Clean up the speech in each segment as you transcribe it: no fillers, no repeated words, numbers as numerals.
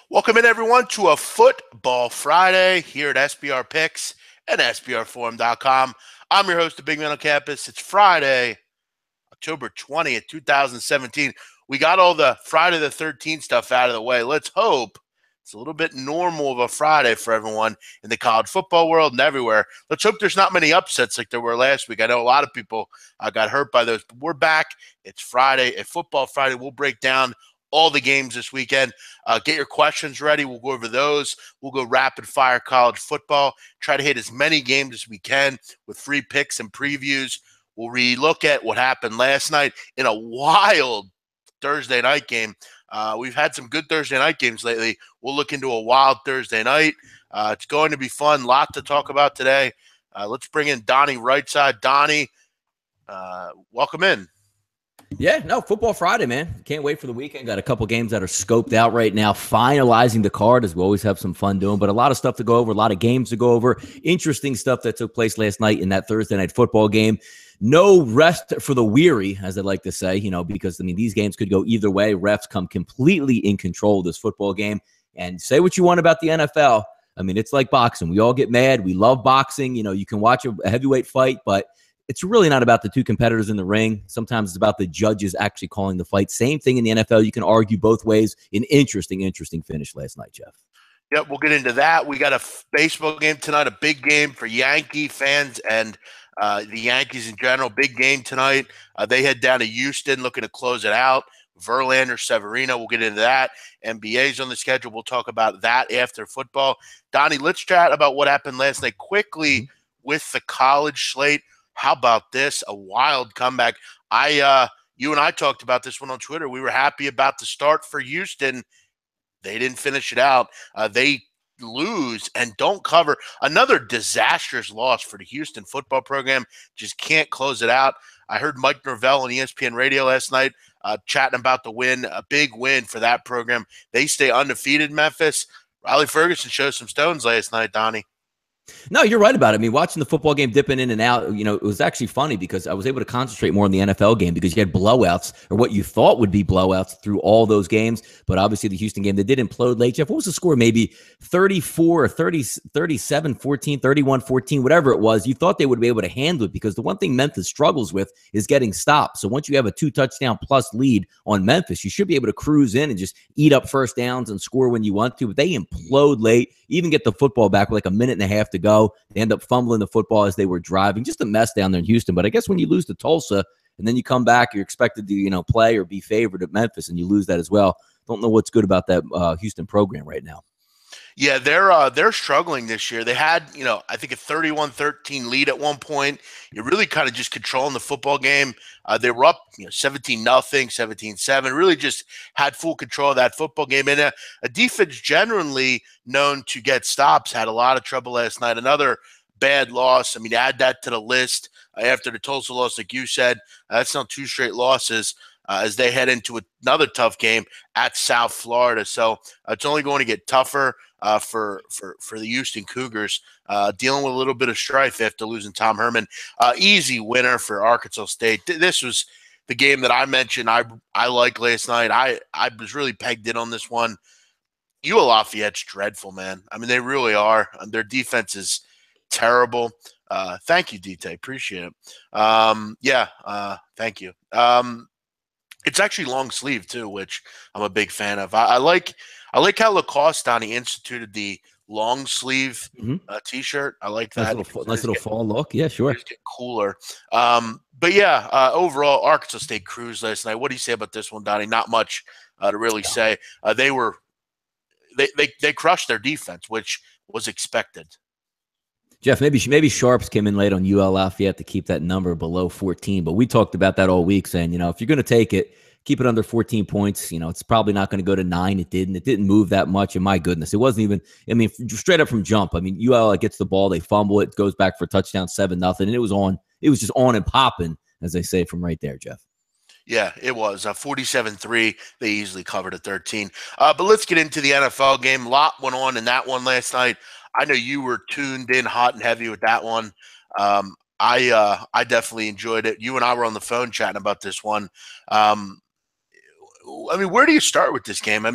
Welcome in, everyone, to a Football Friday here at SBR Picks and SBRForum.com. I'm your host, the Big Man on Campus. It's Friday, October 20th, 2017. We got all the Friday the 13th stuff out of the way. Let's hope it's a little bit normal of a Friday for everyone in the college football world and everywhere. Let's hope there's not many upsets like there were last week. I know a lot of people got hurt by those, but we're back. It's Friday, a Football Friday. We'll break down all the games this weekend. Get your questions ready. We'll go over those. We'll go rapid fire college football. Try to hit as many games as we can with free picks and previews. We'll relook at what happened last night in a wild Thursday night game. We've had some good Thursday night games lately. We'll look into a wild Thursday night. It's going to be fun. Lot to talk about today. Let's bring in Donnie Rightside. Donnie, welcome in. Yeah, no, Football Friday, man. Can't wait for the weekend. Got a couple games that are scoped out right now, finalizing the card, as we always have some fun doing, but a lot of stuff to go over, a lot of games to go over, interesting stuff that took place last night in that Thursday night football game. No rest for the weary, as I like to say, because, these games could go either way. Refs come completely in control of this football game. And say what you want about the NFL. It's like boxing. We all get mad. We love boxing. You can watch a heavyweight fight, but it's really not about the two competitors in the ring. Sometimes it's about the judges actually calling the fight. Same thing in the NFL. You can argue both ways. An interesting finish last night, Jeff. Yep, we'll get into that. We got a baseball game tonight, a big game for Yankee fans and the Yankees in general. Big game tonight. They head down to Houston looking to close it out. Verlander, Severino, we'll get into that. NBA's on the schedule. We'll talk about that after football. Donnie, let's chat about what happened last night quickly with the college slate. How about this? A wild comeback. You and I talked about this one on Twitter. We were happy about the start for Houston. They didn't finish it out. They lose and don't cover. Another disastrous loss for the Houston football program. Just can't close it out. I heard Mike Norvell on ESPN Radio last night chatting about the win. A big win for that program. They stay undefeated, Memphis. Riley Ferguson showed some stones last night, Donnie. No, you're right about it. Watching the football game dipping in and out, it was actually funny because I was able to concentrate more on the NFL game because you had blowouts or what you thought would be blowouts through all those games. But obviously the Houston game, they did implode late. Jeff, what was the score? Maybe 34 or 30, 37, 14, 31, 14, whatever it was. You thought they would be able to handle it because the one thing Memphis struggles with is getting stopped. So once you have a 2-touchdown plus lead on Memphis, you should be able to cruise in and just eat up first downs and score when you want to. But they implode late, even get the football back with like a minute and a half to go. They end up fumbling the football as they were driving. Just a mess down there in Houston. But I guess when you lose to Tulsa and then you come back, you're expected to, play or be favored at Memphis, and you lose that as well. Don't know what's good about that Houston program right now. Yeah, they're struggling this year. They had, I think a 31-13 lead at one point. You're really kind of just controlling the football game. They were up, 17-0, 17-7. Really just had full control of that football game. And a defense generally known to get stops had a lot of trouble last night. Another bad loss. Add that to the list after the Tulsa loss, like you said. That's not 2 straight losses. As they head into another tough game at South Florida. So it's only going to get tougher for the Houston Cougars, dealing with a little bit of strife after losing Tom Herman. Easy winner for Arkansas State. This was the game that I mentioned I liked last night. I was really pegged in on this one. UL Lafayette's dreadful, man. They really are. Their defense is terrible. Thank you, DT. Appreciate it. Thank you. It's actually long sleeve too, which I'm a big fan of. I like how Lacoste, Donnie, instituted the long sleeve T-shirt. I like that. Nice little fall look. Yeah, sure. It's getting cooler. Overall, Arkansas State cruised last night. What do you say about this one, Donnie? Not much to really say. They crushed their defense, which was expected. Jeff, maybe Sharps came in late on UL Lafayette to keep that number below 14, but we talked about that all week, saying, if you're going to take it, keep it under 14 points. It's probably not going to go to 9. It didn't move that much, and my goodness, it wasn't even, straight up from jump. UL gets the ball, they fumble it, goes back for a touchdown, 7-0, and it was just on and popping, as they say, from right there, Jeff. Yeah, it was 47-3. They easily covered a 13. But let's get into the NFL game. A lot went on in that one last night. I know you were tuned in hot and heavy with that one. I definitely enjoyed it. You and I were on the phone chatting about this one. Where do you start with this game?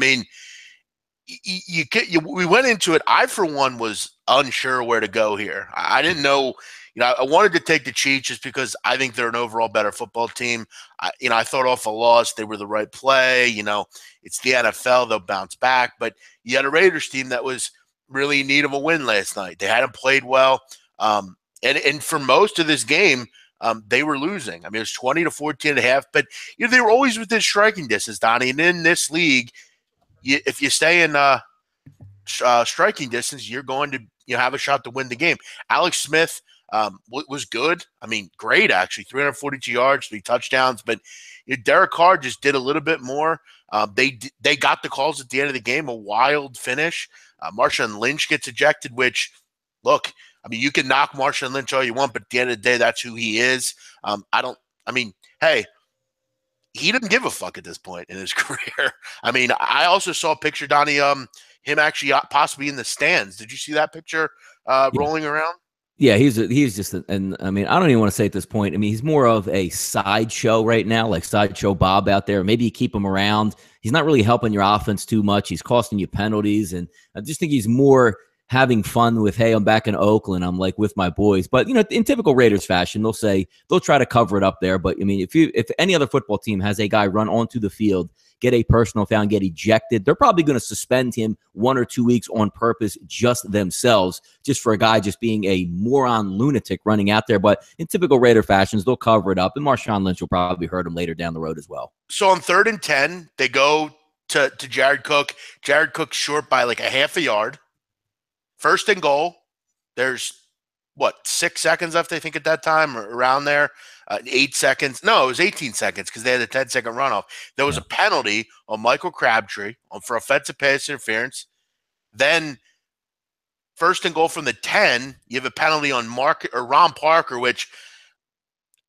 we went into it. I, for one, was unsure where to go here. I didn't know. I wanted to take the Chiefs just because I think they're an overall better football team. I thought off a loss, they were the right play. It's the NFL; they'll bounce back. But you had a Raiders team that was really in need of a win last night. They hadn't played well, and for most of this game, they were losing. I mean, it was 20-14.5, but they were always within striking distance, Donnie. And in this league, if you stay in striking distance, you're going to have a shot to win the game. Alex Smith was good. I mean, great actually, 342 yards, 3 touchdowns. But Derek Carr just did a little bit more. They got the calls at the end of the game, a wild finish. Marshawn Lynch gets ejected, which, look, I mean, you can knock Marshawn Lynch all you want, but at the end of the day, that's who he is. Hey, he didn't give a fuck at this point in his career. I mean, I also saw a picture, Donnie, him actually possibly in the stands. Did you see that picture rolling around? Yeah, he's just, and I mean, I don't even want to say at this point. I mean, he's more of a sideshow right now, like sideshow Bob out there. Maybe you keep him around. He's not really helping your offense too much. He's costing you penalties, and I just think he's more having fun with, hey, I'm back in Oakland, I'm like with my boys. But in typical Raiders fashion, they'll try to cover it up there. But I mean, if any other football team has a guy run onto the field, get a personal foul, and get ejected, they're probably going to suspend him 1 or 2 weeks on purpose, just themselves, just for a guy just being a moron lunatic running out there. But in typical Raider fashions, they'll cover it up, and Marshawn Lynch will probably hurt him later down the road as well. So on 3rd and 10, they go to Jared Cook. Jared Cook's short by like a half a yard. 1st and goal. There's 6 seconds left, I think, at that time, or around there. 8 seconds. No, it was 18 seconds because they had a 10-second runoff. There was a penalty on Michael Crabtree for offensive pass interference. Then 1st and goal from the 10, you have a penalty on Ron Parker, which,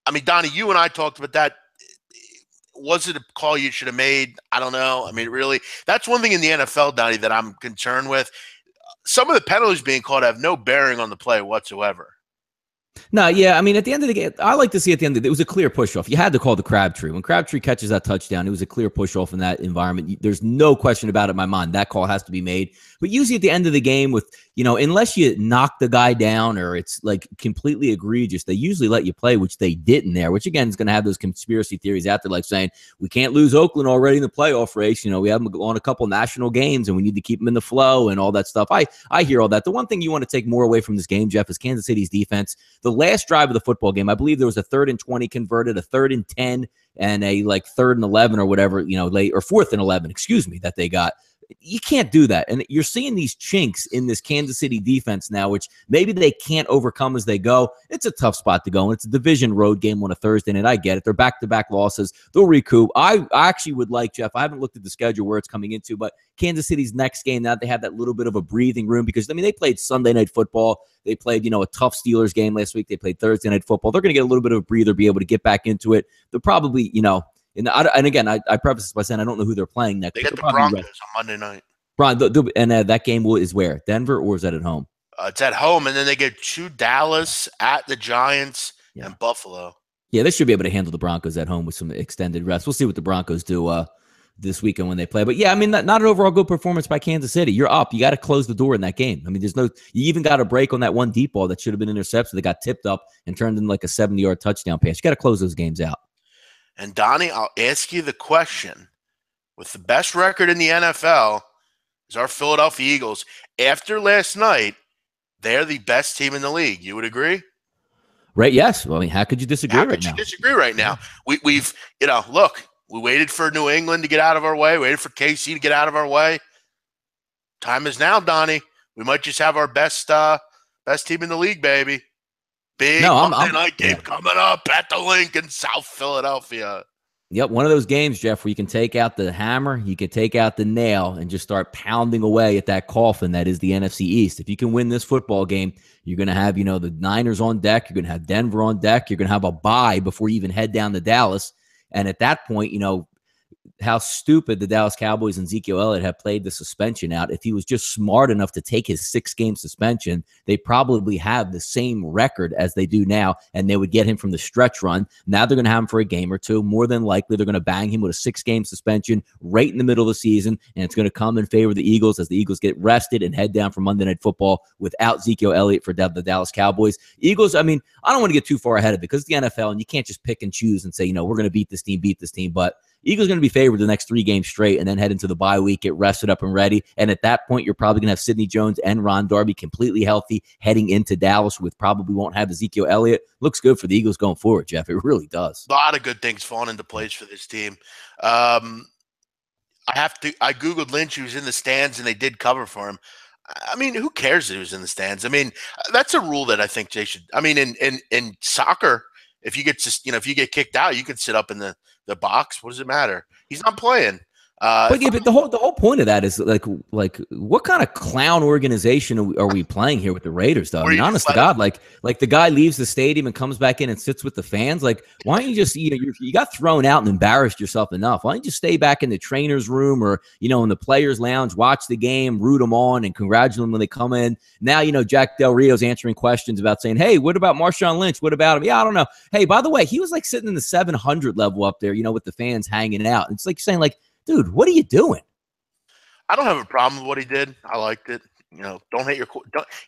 I mean, Donnie, you and I talked about that. Was it a call you should have made? I don't know. I mean, really, that's one thing in the NFL, Donnie, that I'm concerned with. Some of the penalties being called have no bearing on the play whatsoever. No, yeah, I mean, at the end of the game, I like to see at the end of it was a clear push-off. You had to call the Crabtree. When Crabtree catches that touchdown, it was a clear push-off in that environment. There's no question about it in my mind. That call has to be made. But usually at the end of the game with, unless you knock the guy down or it's like completely egregious, they usually let you play, which they didn't there, which again is going to have those conspiracy theories out there like saying, we can't lose Oakland already in the playoff race. We have them on a couple national games and we need to keep them in the flow and all that stuff. I hear all that. The one thing you want to take more away from this game, Jeff, is Kansas City's defense. The last drive of the football game, I believe there was a 3rd and 20 converted, a 3rd and 10, and a 3rd and 11 or whatever, late, or 4th and 11, excuse me, that they got. You can't do that. And you're seeing these chinks in this Kansas City defense now, which maybe they can't overcome as they go. It's a tough spot to go. And it's a division road game on a Thursday night. I get it. They're back-to-back losses. They'll recoup. I actually would like, Jeff, I haven't looked at the schedule where it's coming into, but Kansas City's next game, now they have that little bit of a breathing room because, I mean, they played Sunday Night Football. They played, a tough Steelers game last week. They played Thursday Night Football. They're going to get a little bit of a breather, be able to get back into it. They'll probably, and again, I preface this by saying I don't know who they're playing next. They got the Broncos on Monday night. Brian, and that game is where? Denver, or is that at home? It's at home, and then they get to Dallas, at the Giants, and Buffalo. Yeah, they should be able to handle the Broncos at home with some extended rest. We'll see what the Broncos do this weekend when they play. But, yeah, I mean, not an overall good performance by Kansas City. You're up. You got to close the door in that game. I mean, you even got a break on that one deep ball that should have been intercepted. They got tipped up and turned into like a 70-yard touchdown pass. You got to close those games out. And, Donnie, I'll ask you the question. With the best record in the NFL – our Philadelphia Eagles, after last night, they're the best team in the league. You would agree? Right, yes. Well, I mean, how could you disagree right now? How could you disagree right now? We've look, we waited for New England to get out of our way, waited for KC to get out of our way. Time is now, Donnie. We might just have our best team in the league, baby. Big Monday night game coming up at the Link in South Philadelphia. Yep, one of those games, Jeff, where you can take out the hammer, you can take out the nail, and just start pounding away at that coffin that is the NFC East. If you can win this football game, you're going to have, the Niners on deck. You're going to have Denver on deck. You're going to have a bye before you even head down to Dallas. And at that point, how stupid the Dallas Cowboys and Ezekiel Elliott have played the suspension out. If he was just smart enough to take his 6-game suspension, they probably have the same record as they do now, and they would get him from the stretch run. Now they're going to have him for a game or two. More than likely, they're going to bang him with a 6-game suspension right in the middle of the season, and it's going to come in favor of the Eagles as the Eagles get rested and head down for Monday Night Football without Ezekiel Elliott for the Dallas Cowboys. Eagles, I mean, I don't want to get too far ahead of it because it's the NFL, and you can't just pick and choose and say, we're going to beat this team, but Eagles going to be favored the next 3 games straight and then head into the bye week, get rested up and ready. And at that point, you're probably going to have Sidney Jones and Ron Darby completely healthy heading into Dallas with probably won't have Ezekiel Elliott. Looks good for the Eagles going forward, Jeff. It really does. A lot of good things falling into place for this team. I Googled Lynch. He was in the stands and they did cover for him. I mean, who cares that he was in the stands? I mean, that's a rule that I think they should. I mean, in soccer, if you get if you get kicked out, you can sit up in the box. What does it matter? He's not playing. But the whole point of that is like what kind of clown organization are we playing here with the Raiders, though? I mean, honest to God, like the guy leaves the stadium and comes back in and sits with the fans. Like, why don't you just you got thrown out and embarrassed yourself enough? Why don't you just stay back in the trainer's room or in the players' lounge, watch the game, root them on, and congratulate them when they come in? Now Jack Del Rio's answering questions about saying, "Hey, what about Marshawn Lynch? What about him? Yeah, I don't know. Hey, by the way, he was like sitting in the 700 level up there, with the fans hanging out. It's like saying like." Dude, what are you doing? I don't have a problem with what he did. I liked it. Don't hate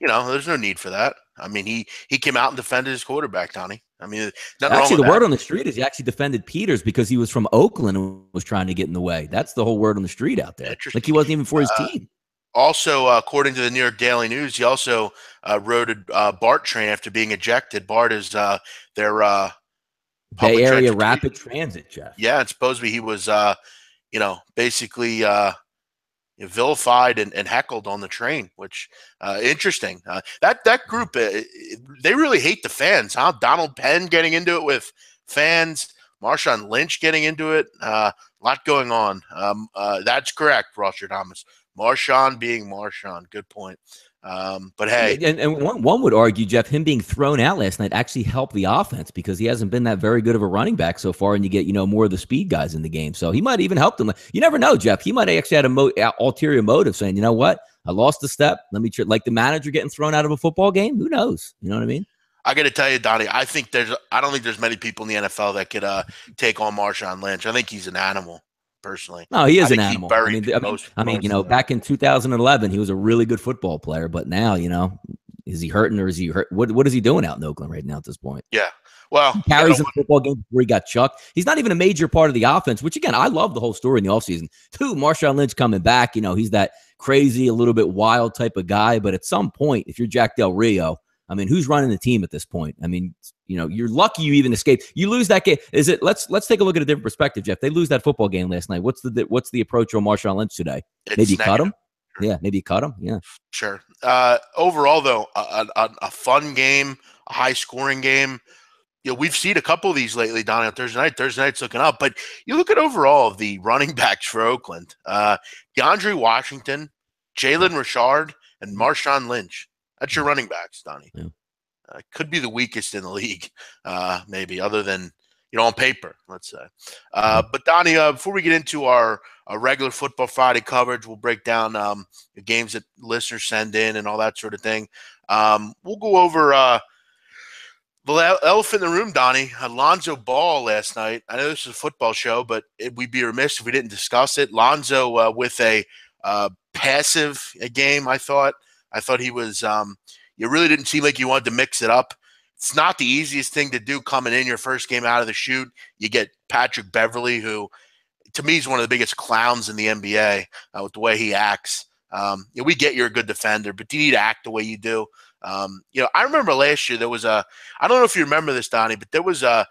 there's no need for that. I mean, he came out and defended his quarterback, Donnie. I mean, actually, the word on the street is he actually defended Peters because he was from Oakland and was trying to get in the way. That's the whole word on the street out there. Like he wasn't even for his team. Also, according to the New York Daily News, he also rode a BART train after being ejected. BART is their Bay Area Rapid Transit, Jeff. Yeah, and supposedly he was basically vilified and heckled on the train, which interesting. That group, they really hate the fans, huh? Donald Penn getting into it with fans, Marshawn Lynch getting into it. A lot going on. That's correct, Roger Thomas. Marshawn being Marshawn. Good point. But hey, and one would argue, Jeff, him being thrown out last night actually helped the offense because he hasn't been that very good of a running back so far, and you get more of the speed guys in the game. So he might even help them. You never know, Jeff. He might have actually had a ulterior motive, saying, "You know what? I lost a step. Let me like the manager getting thrown out of a football game. Who knows? You know what I mean?" I got to tell you, Donnie, I don't think there's many people in the NFL that could take on Marshawn Lynch. I think he's an animal. Personally, no, he is an animal. I mean, back in 2011, he was a really good football player. But now, is he hurting or is he hurt? What is he doing out in Oakland right now at this point? Yeah, well, he carries in the football game before he got chucked. He's not even a major part of the offense. Which again, I love the whole story in the offseason. Marshawn Lynch coming back. He's that crazy, a little bit wild type of guy. But at some point, if you're Jack Del Rio, I mean, who's running the team at this point? I mean, you're lucky you even escaped. You lose that game. Is it? Let's take a look at a different perspective, Jeff. They lose that football game last night. What's the approach on Marshawn Lynch today? Maybe cut him. Sure. Yeah, maybe cut him. Yeah, sure. Overall, though, a fun game, a high scoring game. We've seen a couple of these lately, Donnie, on Thursday night. Thursday night's looking up, but you look at overall the running backs for Oakland: DeAndre Washington, Jalen Richard, and Marshawn Lynch. That's your running backs, Donnie. Yeah. Could be the weakest in the league, maybe, other than, on paper, let's say. But, Donnie, before we get into our regular Football Friday coverage, we'll break down the games that listeners send in and all that sort of thing. We'll go over the elephant in the room, Donnie. Lonzo Ball last night. I know this is a football show, but we'd be remiss if we didn't discuss it. Lonzo with a passive game, I thought. I thought he was you really didn't seem like you wanted to mix it up. It's not the easiest thing to do coming in your first game out of the chute. You get Patrick Beverley, who to me is one of the biggest clowns in the NBA with the way he acts. We get you're a good defender, but you need to act the way you do. I remember last year there was I don't know if you remember this, Donnie, but there was the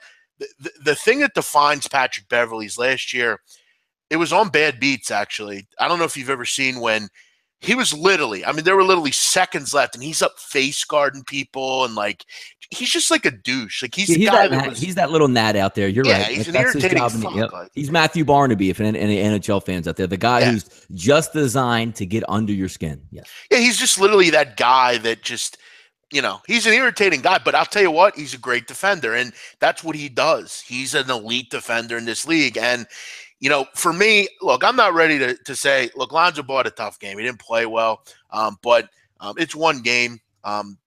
thing that defines Patrick Beverley's last year. It was on Bad Beats, actually. I don't know if you've ever seen when he was there were literally seconds left, and he's up face guarding people, and he's just like a douche. Like he's that little gnat out there. You're right. He's an irritating fuck. He's Matthew Barnaby, if any NHL fans out there, the guy who's just designed to get under your skin. Yes. Yeah, he's just literally that guy that just. He's an irritating guy, but I'll tell you what, he's a great defender, and that's what he does. He's an elite defender in this league, and For me, look, I'm not ready to say, look, Lonzo Ball had a tough game. He didn't play well, but it's one game.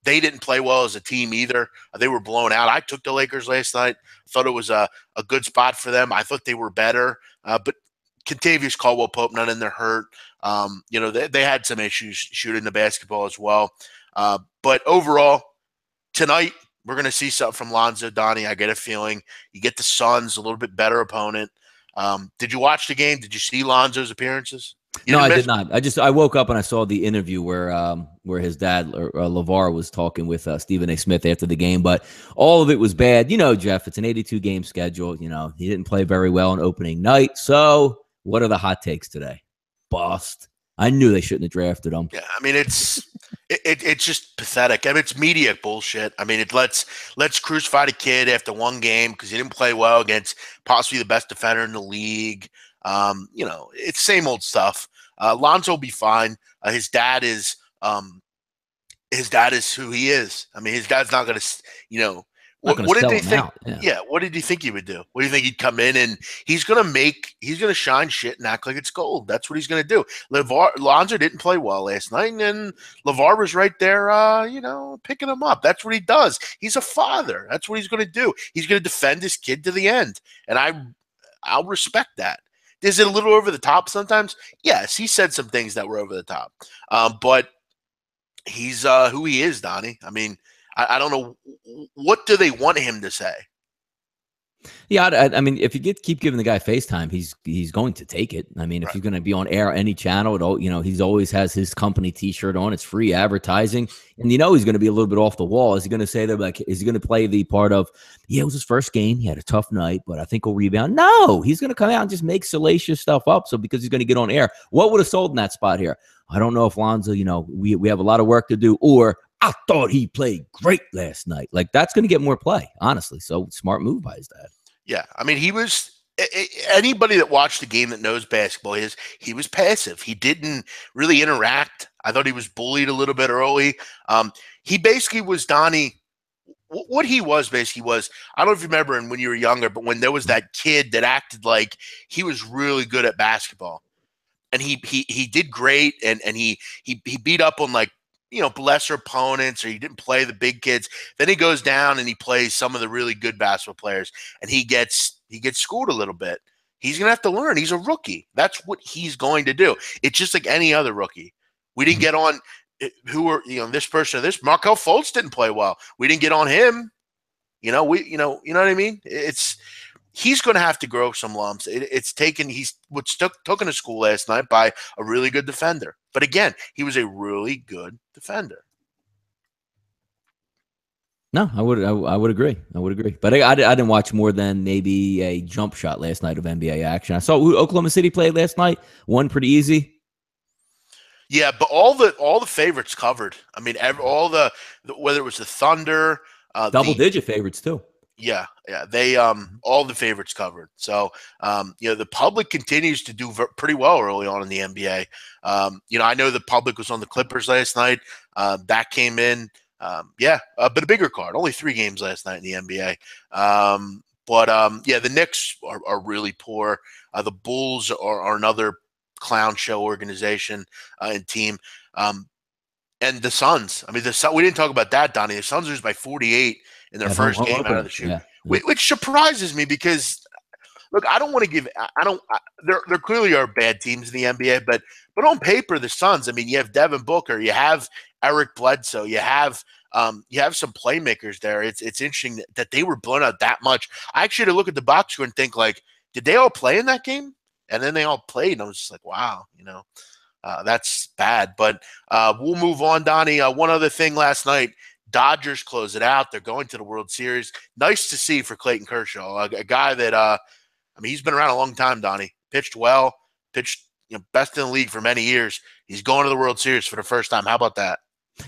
They didn't play well as a team either. They were blown out. I took the Lakers last night. Thought it was a good spot for them. I thought they were better, but Kentavious Caldwell-Pope, none in their hurt. They had some issues shooting the basketball as well. But overall, tonight, we're going to see something from Lonzo, Donnie. I get a feeling. You get the Suns, a little bit better opponent. Did you watch the game? Did you see Lonzo's appearances? No, I did not. I woke up and I saw the interview where his dad, LaVar, was talking with Stephen A. Smith after the game, but all of it was bad. Jeff, it's an 82-game schedule. He didn't play very well on opening night. So what are the hot takes today? Bust. I knew they shouldn't have drafted him. Yeah, I mean, it's just pathetic. I mean, it's media bullshit. I mean, let's crucify the kid after one game because he didn't play well against possibly the best defender in the league. It's same old stuff. Lonzo will be fine. His dad is who he is. I mean, his dad's not going to, what did they think? Yeah. What did you think he would do? What do you think he'd come in and he's going to shine shit and act like it's gold. That's what he's going to do. Lonzo didn't play well last night, and LaVar was right there, picking him up. That's what he does. He's a father. That's what he's going to do. He's going to defend his kid to the end. And I'll respect that. Is it a little over the top sometimes? Yes, he said some things that were over the top. But he's who he is, Donnie. I mean, I don't know. What do they want him to say? Yeah, I mean, if you keep giving the guy FaceTime, he's going to take it. I mean, if he's going to be on air any channel, he's always has his company T-shirt on. It's free advertising, and he's going to be a little bit off the wall. Is he going to say that? Like, is he going to play the part of, it was his first game, he had a tough night, but I think he'll rebound? No, he's going to come out and just make salacious stuff up. So because he's going to get on air, what would have sold in that spot here? I don't know if Lonzo, we have a lot of work to do, or I thought he played great last night. Like, that's going to get more play, honestly. So smart move by his dad. Yeah, I mean, he was anybody that watched the game that knows basketball he was passive. He didn't really interact. I thought he was bullied a little bit early. He basically was Donnie. What he was basically was, I don't know if you remember when you were younger, but when there was that kid that acted like he was really good at basketball, and he did great, and he beat up on lesser opponents, or he didn't play the big kids. Then he goes down and he plays some of the really good basketball players, and he gets schooled a little bit. He's gonna have to learn. He's a rookie. That's what he's going to do. It's just like any other rookie. We didn't get on this person or this. Markelle Fultz didn't play well. We didn't get on him. You know what I mean? He's going to have to grow some lumps. He was taken to school last night by a really good defender. But again, he was a really good defender. No, I would agree. But I didn't watch more than maybe a jump shot last night of NBA action. I saw who Oklahoma City played last night. Won pretty easy. Yeah, but all the favorites covered. I mean, whether it was the Thunder, double-digit favorites too. Yeah, they all the favorites covered. So the public continues to do pretty well early on in the NBA. I know the public was on the Clippers last night. That came in, but a bigger card. Only 3 games last night in the NBA. The Knicks are really poor. The Bulls are another clown show organization and team. And the Suns. I mean, we didn't talk about that, Donnie. The Suns lose by 48 in their first game out of the shoot, which surprises me because, look, I don't want to give. There clearly are bad teams in the NBA, but on paper, the Suns. I mean, you have Devin Booker, you have Eric Bledsoe, you have some playmakers there. It's interesting that they were blown out that much. I actually had to look at the box score and think, like, did they all play in that game? And then they all played, and I was just like, wow, that's bad. But we'll move on, Donnie. One other thing last night, Dodgers close it out. They're going to the World Series. Nice to see for Clayton Kershaw, a guy that, he's been around a long time, Donnie. Pitched well, best in the league for many years. He's going to the World Series for the first time. How about that?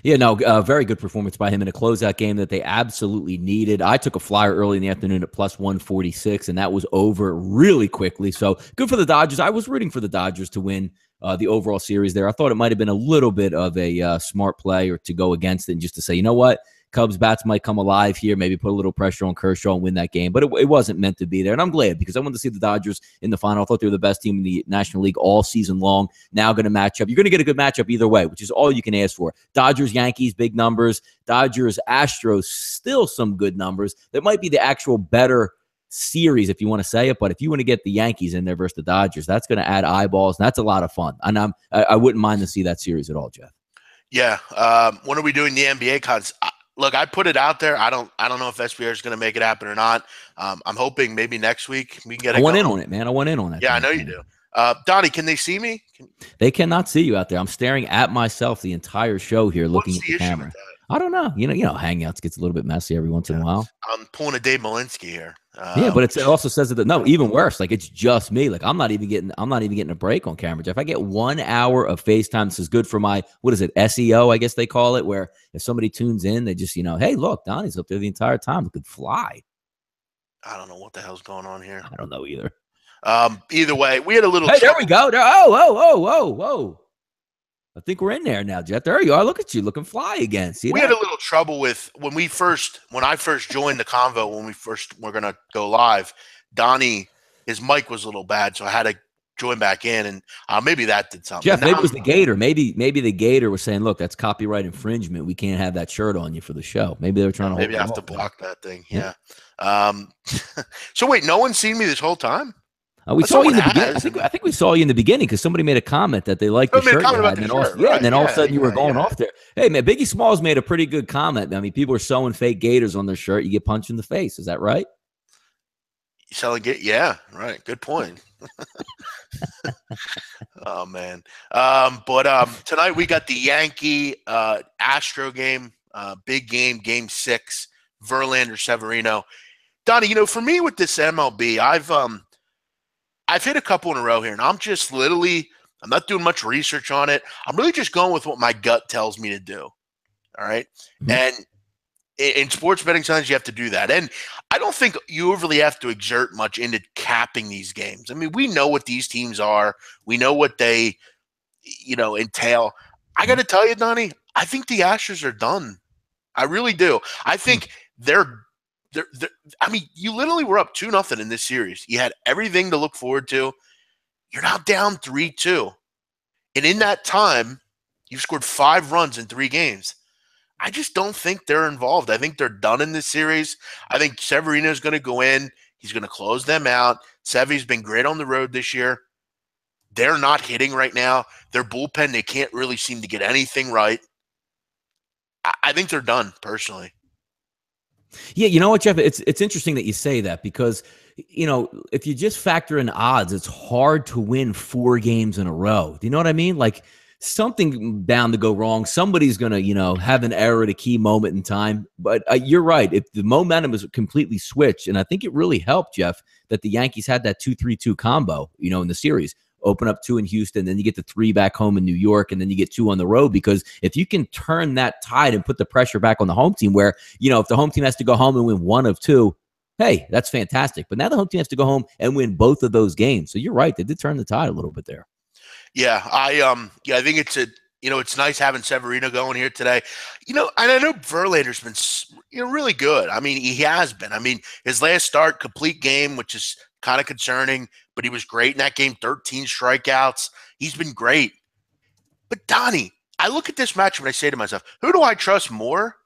Yeah, no, very good performance by him in a closeout game that they absolutely needed. I took a flyer early in the afternoon at plus 146, and that was over really quickly. So good for the Dodgers. I was rooting for the Dodgers to win the overall series there. I thought it might have been a little bit of a smart play or to go against it and just to say, you know what, Cubs bats might come alive here, maybe put a little pressure on Kershaw and win that game. But it wasn't meant to be there. And I'm glad because I wanted to see the Dodgers in the final. I thought they were the best team in the National League all season long. Now going to match up. You're going to get a good matchup either way, which is all you can ask for. Dodgers, Yankees, big numbers. Dodgers, Astros, still some good numbers. That might be the actual better series if you want to say it, but if you want to get the Yankees in there versus the Dodgers, that's going to add eyeballs, and that's a lot of fun. And I wouldn't mind to see that series at all, Jeff. Yeah. When are we doing the NBA cons? Look, I put it out there. I don't know if SBR is going to make it happen or not. I'm hoping maybe next week we can get it. I want in on it, man. I want in on that. Yeah, I know you do. Donnie, can they see me? They cannot see you out there. I'm staring at myself the entire show here, looking at the camera. I don't know. You know, Hangouts gets a little bit messy every once in a while. I'm pulling a Dave Malinsky here. Yeah, but it also says that no, even worse. Like it's just me. Like I'm not even getting a break on camera, Jeff. I get 1 hour of FaceTime. This is good for my SEO, I guess they call it, where if somebody tunes in, they just hey, look, Donnie's up there the entire time. It could fly. I don't know what the hell's going on here. I don't know either. Either way, we had a little. Hey, there we go. Whoa. I think we're in there now, Jet. There you are. Look at you looking fly again. See, we had a little trouble with when I first joined the convo, when we're going to go live, Donnie, his mic was a little bad. So I had to join back in, and maybe that did something. Jeff, maybe it was the Gator. Maybe the Gator was saying, look, that's copyright infringement. We can't have that shirt on you for the show. Maybe they were trying to maybe I have to block that thing. Yeah. So wait, no one's seen me this whole time? We saw you in the beginning. I think we saw you in the beginning because somebody made a comment that they liked the shirt. And then all of a sudden you were going off there. Hey, man, Biggie Smalls made a pretty good comment. I mean, people are sewing fake Gators on their shirt. You get punched in the face. Is that right? You selling it? Yeah, right. Good point. Oh, man. But tonight we got the Yankee Astro game, big game, game 6, Verlander, Severino. Donnie, for me with this MLB, I've hit a couple in a row here, and I'm just I'm not doing much research on it. I'm really just going with what my gut tells me to do. All right. Mm-hmm. And in sports betting, sometimes you have to do that. And I don't think you overly have to exert much into capping these games. I mean, we know what these teams are. We know what they, entail. I got to tell you, Donnie, I think the Astros are done. I really do. I think I mean, you literally were up 2-0 in this series. You had everything to look forward to. You're now down 3-2. And in that time, you've scored 5 runs in 3 games. I just don't think they're involved. I think they're done in this series. I think Severino's going to go in. He's going to close them out. Sevy's been great on the road this year. They're not hitting right now. Their bullpen, they can't really seem to get anything right. I think they're done, personally. Yeah, you know what, Jeff? It's interesting that you say that because, if you just factor in odds, it's hard to win 4 games in a row. Do you know what I mean? Like something bound to go wrong. Somebody's going to, have an error at a key moment in time. But you're right. If the momentum is completely switched, and I think it really helped, Jeff, that the Yankees had that 2-3-2 combo, in the series. Open up 2 in Houston, then you get the 3 back home in New York, and then you get 2 on the road. Because if you can turn that tide and put the pressure back on the home team where, if the home team has to go home and win 1 of 2, hey, that's fantastic. But now the home team has to go home and win both of those games. So you're right. They did turn the tide a little bit there. Yeah, I think it's it's nice having Severino going here today. And I know Verlander's been, really good. I mean, he has been. I mean, his last start, complete game, which is kind of concerning, but he was great in that game, 13 strikeouts. He's been great. But Donnie, I look at this matchup and I say to myself, who do I trust more?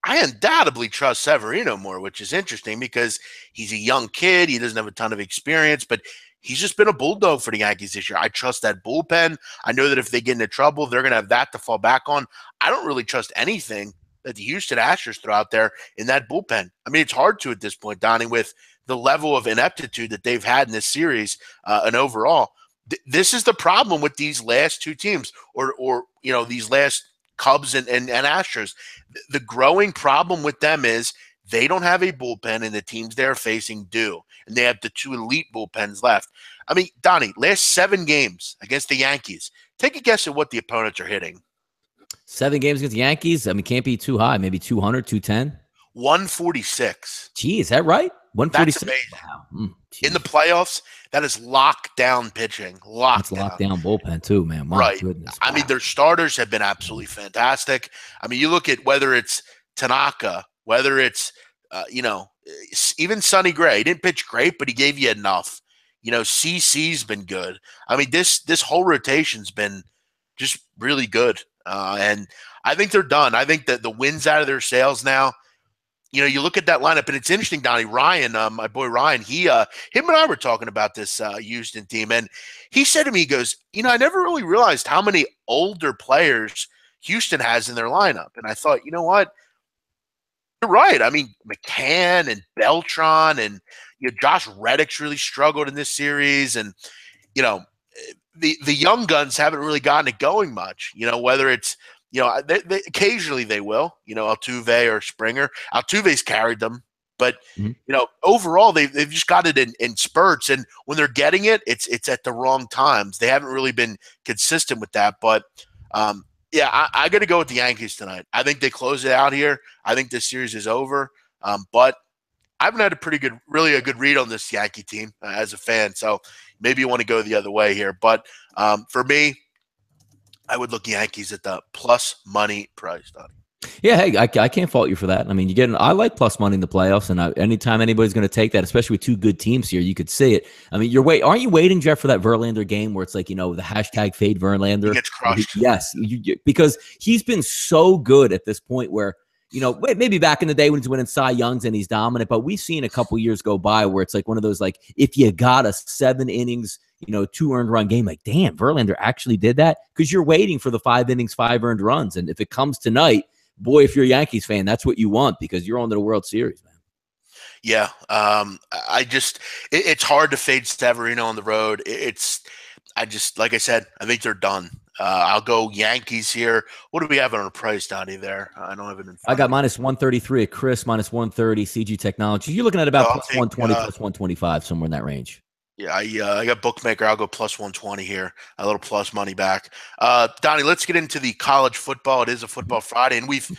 I undoubtedly trust Severino more, which is interesting because he's a young kid. He doesn't have a ton of experience, but he's just been a bulldog for the Yankees this year. I trust that bullpen. I know that if they get into trouble, they're going to have that to fall back on. I don't really trust anything that the Houston Astros throw out there in that bullpen. I mean, it's hard to at this point, Donnie, with the level of ineptitude that they've had in this series and overall. This is the problem with these last 2 teams or these last Cubs and Astros. The growing problem with them is they don't have a bullpen and the teams they're facing do. And they have the 2 elite bullpens left. I mean, Donnie, last 7 games against the Yankees. Take a guess at what the opponents are hitting. 7 games against the Yankees? I mean, can't be too high. Maybe 200, 210? 146. Gee, is that right? 146. That's amazing. Wow. In the playoffs, that is lockdown pitching. That's lockdown bullpen too, man. My goodness. Wow. I mean, their starters have been absolutely fantastic. I mean, you look at whether it's Tanaka, whether it's, even Sonny Gray. He didn't pitch great, but he gave you enough. CC's been good. I mean, this whole rotation's been just really good. And I think they're done. I think that the wind's out of their sails now. You look at that lineup, and it's interesting, Donnie. Ryan, my boy Ryan, him and I were talking about this Houston team, and he said to me, he goes, I never really realized how many older players Houston has in their lineup. And I thought, you know what? You're right. I mean, McCann and Beltran and Josh Reddick's really struggled in this series, and the young guns haven't really gotten it going much. Whether it's they occasionally they will, Altuve or Springer. Altuve's carried them, but overall they've just got it in spurts, and when they're getting it, it's at the wrong times. They haven't really been consistent with that, but I got to go with the Yankees tonight. I think they close it out here. I think this series is over, but I haven't had really a good read on this Yankee team as a fan, so maybe you want to go the other way here. But for me, I would look Yankees at the plus money price, Donnie. Yeah, hey, I can't fault you for that. I mean, I like plus money in the playoffs, and anytime anybody's going to take that, especially with two good teams here, you could see it. I mean, aren't you waiting, Jeff, for that Verlander game where it's like, the hashtag fade Verlander? He gets crushed. Yes, because he's been so good at this point where, maybe back in the day when he's winning Cy Youngs and he's dominant, but we've seen a couple years go by where it's like one of those, like, if you got a 7 innings, 2 earned run game, like, damn, Verlander actually did that, because you're waiting for the 5 innings, 5 earned runs. And if it comes tonight, boy, if you're a Yankees fan, that's what you want, because you're on to the World Series, man. Yeah. It's hard to fade Severino on the road. Like I said, I think they're done. I'll go Yankees here. What do we have on a price, Donnie, there? I don't have it in front. I got minus 133 at Chris, minus 130 CG Technology. You're looking at about plus 120, plus 125, somewhere in that range. Yeah, I got bookmaker. I'll go plus 120 here. A little plus money back. Donnie, let's get into the college football. It is a football Friday, and we've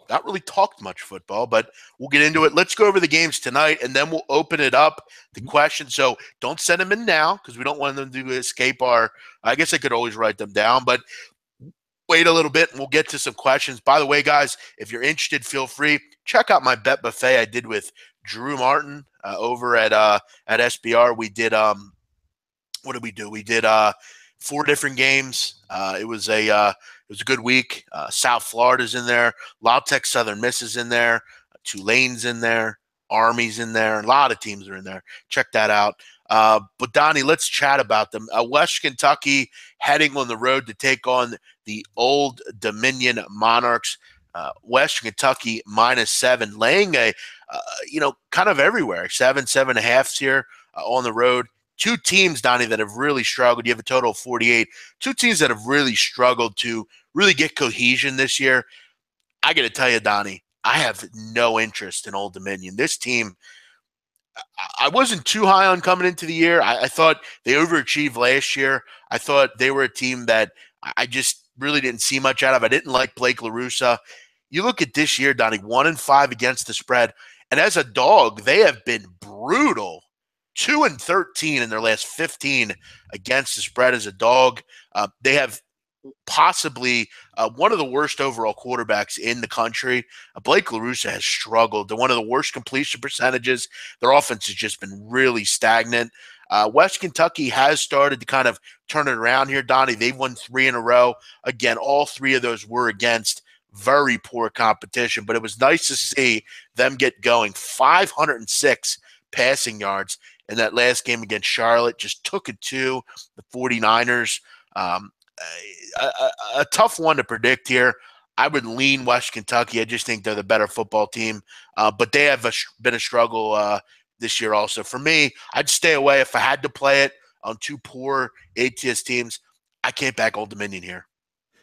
not really talked much football, but we'll get into it. Let's go over the games tonight, and then we'll open it up to questions. So don't send them in now, because we don't want them to escape our – I guess I could always write them down, but wait a little bit, and we'll get to some questions. By the way, guys, if you're interested, feel free. Check out my bet buffet I did with Drew Martin over at SBR. We did what did we do? We did 4 different games. It was a good week. South Florida's in there. La Tech Southern Miss is in there. Tulane's in there. Army's in there. A lot of teams are in there. Check that out. But Donnie, let's chat about them. West Kentucky heading on the road to take on the Old Dominion Monarchs. Western Kentucky -7, laying kind of everywhere. 7.5 here on the road. 2 teams, Donnie, that have really struggled. You have a total of 48. 2 teams that have really struggled to really get cohesion this year. I got to tell you, Donnie, I have no interest in Old Dominion. This team, I wasn't too high on coming into the year. I thought they overachieved last year. I thought they were a team that I just really didn't see much out of. I didn't like Blake LaRussa. You look at this year, Donnie, 1-5 against the spread. And as a dog, they have been brutal. 2-13 in their last 15 against the spread as a dog. They have possibly one of the worst overall quarterbacks in the country. Blake LaRussa has struggled. They're one of the worst completion percentages. Their offense has just been really stagnant. West Kentucky has started to kind of turn it around here, Donnie. They've won 3 in a row. Again, all 3 of those were against very poor competition, but it was nice to see them get going. 506 passing yards in that last game against Charlotte. Just took it to the 49ers. A tough one to predict here. I would lean West Kentucky. I just think they're the better football team, but they have been a struggle this year also. For me, I'd stay away if I had to play it on 2 poor ATS teams. I can't back Old Dominion here.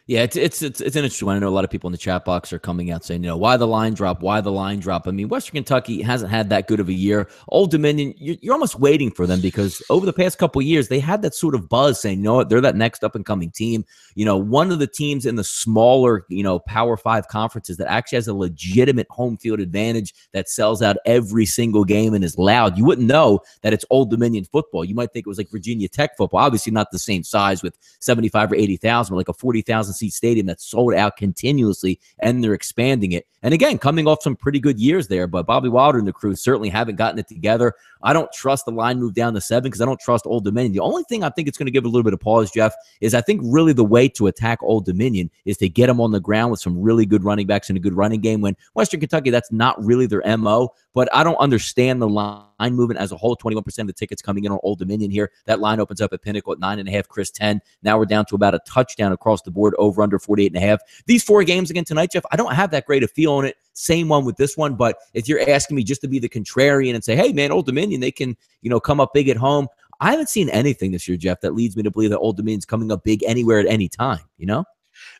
Yeah, it's an interesting one. I know a lot of people in the chat box are coming out saying, why the line drop? Why the line drop? I mean, Western Kentucky hasn't had that good of a year. Old Dominion, you're almost waiting for them, because over the past couple of years, they had that sort of buzz saying, they're that next up-and-coming team. One of the teams in the smaller, Power 5 conferences that actually has a legitimate home field advantage that sells out every single game and is loud. You wouldn't know that it's Old Dominion football. You might think it was like Virginia Tech football. Obviously not the same size with 75 or 80,000, but like a 40,000 1,000-seat stadium that's sold out continuously, and they're expanding it. And again, coming off some pretty good years there, but Bobby Wilder and the crew certainly haven't gotten it together. I don't trust the line move down to 7 because I don't trust Old Dominion. The only thing I think it's going to give a little bit of pause, Jeff, is I think really the way to attack Old Dominion is to get them on the ground with some really good running backs and a good running game. When Western Kentucky, that's not really their MO, but I don't understand the line movement as a whole. 21% of the tickets coming in on Old Dominion here. That line opens up at Pinnacle at 9.5, Chris 10. Now we're down to about a touchdown across the board, over under 48.5. These 4 games again tonight, Jeff, I don't have that great a feel on it. Same one with this one, but if you're asking me just to be the contrarian and say, hey, man, Old Dominion, they can, come up big at home. I haven't seen anything this year, Jeff, that leads me to believe that Old Dominion's coming up big anywhere at any time,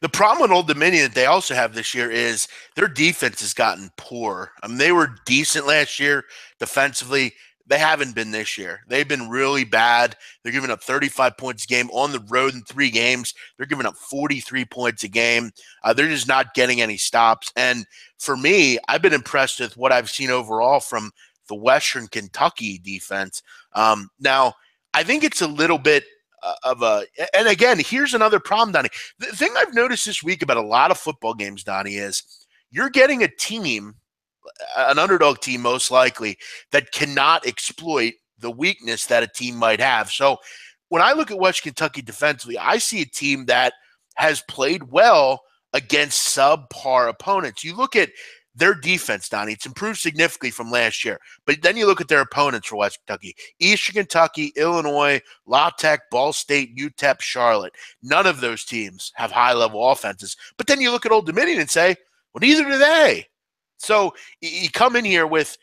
The problem with Old Dominion that they also have this year is their defense has gotten poor. I mean, they were decent last year defensively. They haven't been this year. They've been really bad. They're giving up 35 points a game on the road in 3 games. They're giving up 43 points a game. They're just not getting any stops. And for me, I've been impressed with what I've seen overall from the Western Kentucky defense. Now, I think it's a little bit of a – and again, here's another problem, Donnie. The thing I've noticed this week about a lot of football games, Donnie, is you're getting a team – an underdog team most likely, that cannot exploit the weakness that a team might have. So when I look at West Kentucky defensively, I see a team that has played well against subpar opponents. You look at their defense, Donnie, it's improved significantly from last year. But then you look at their opponents for West Kentucky: Eastern Kentucky, Illinois, La Tech, Ball State, UTEP, Charlotte. None of those teams have high-level offenses. But then you look at Old Dominion and say, well, neither do they. So you come in here with,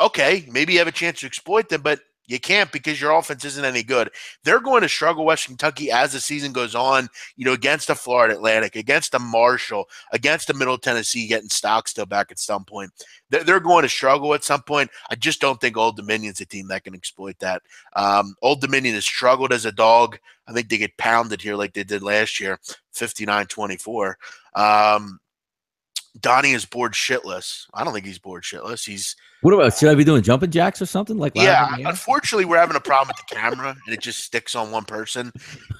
okay, maybe you have a chance to exploit them, but you can't because your offense isn't any good. They're going to struggle, West Kentucky, as the season goes on, against a Florida Atlantic, against a Marshall, against a Middle Tennessee, getting stock still back at some point. They're going to struggle at some point. I just don't think Old Dominion's a team that can exploit that. Old Dominion has struggled as a dog. I think they get pounded here like they did last year, 59-24. Donnie is bored shitless. I don't think he's bored shitless. What about, should I be doing jumping jacks or something? Yeah, unfortunately, we're having a problem with the camera, and it just sticks on one person.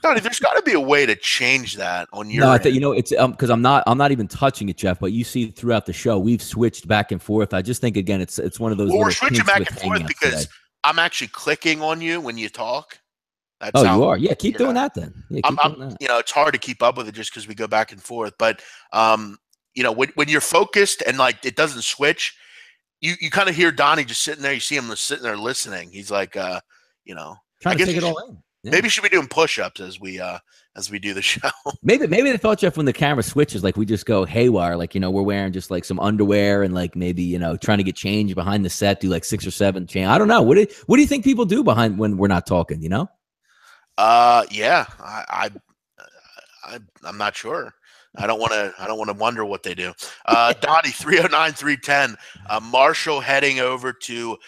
Donnie, there's got to be a way to change that on your end. It's because I'm not even touching it, Jeff, but you see throughout the show, we've switched back and forth. I just think, again, it's one of those. Well, we're switching back and forth because I'm actually clicking on you when you talk. That's you are? Yeah, keep doing that then. Yeah, doing that. It's hard to keep up with it just because we go back and forth, but when you're focused and like it doesn't switch, you kind of hear Donnie just sitting there. You see him sitting there listening. He's like, trying to take it all in. Yeah. Maybe should we doing push-ups as we do the show? Maybe they thought, Jeff, when the camera switches, like we just go haywire, like we're wearing just like some underwear and like maybe trying to get change behind the set, do like 6 or 7 change. I don't know. What do you think people do behind when we're not talking? Yeah, I'm not sure. I don't want to wonder what they do. Donnie, 309-310. Marshall heading over to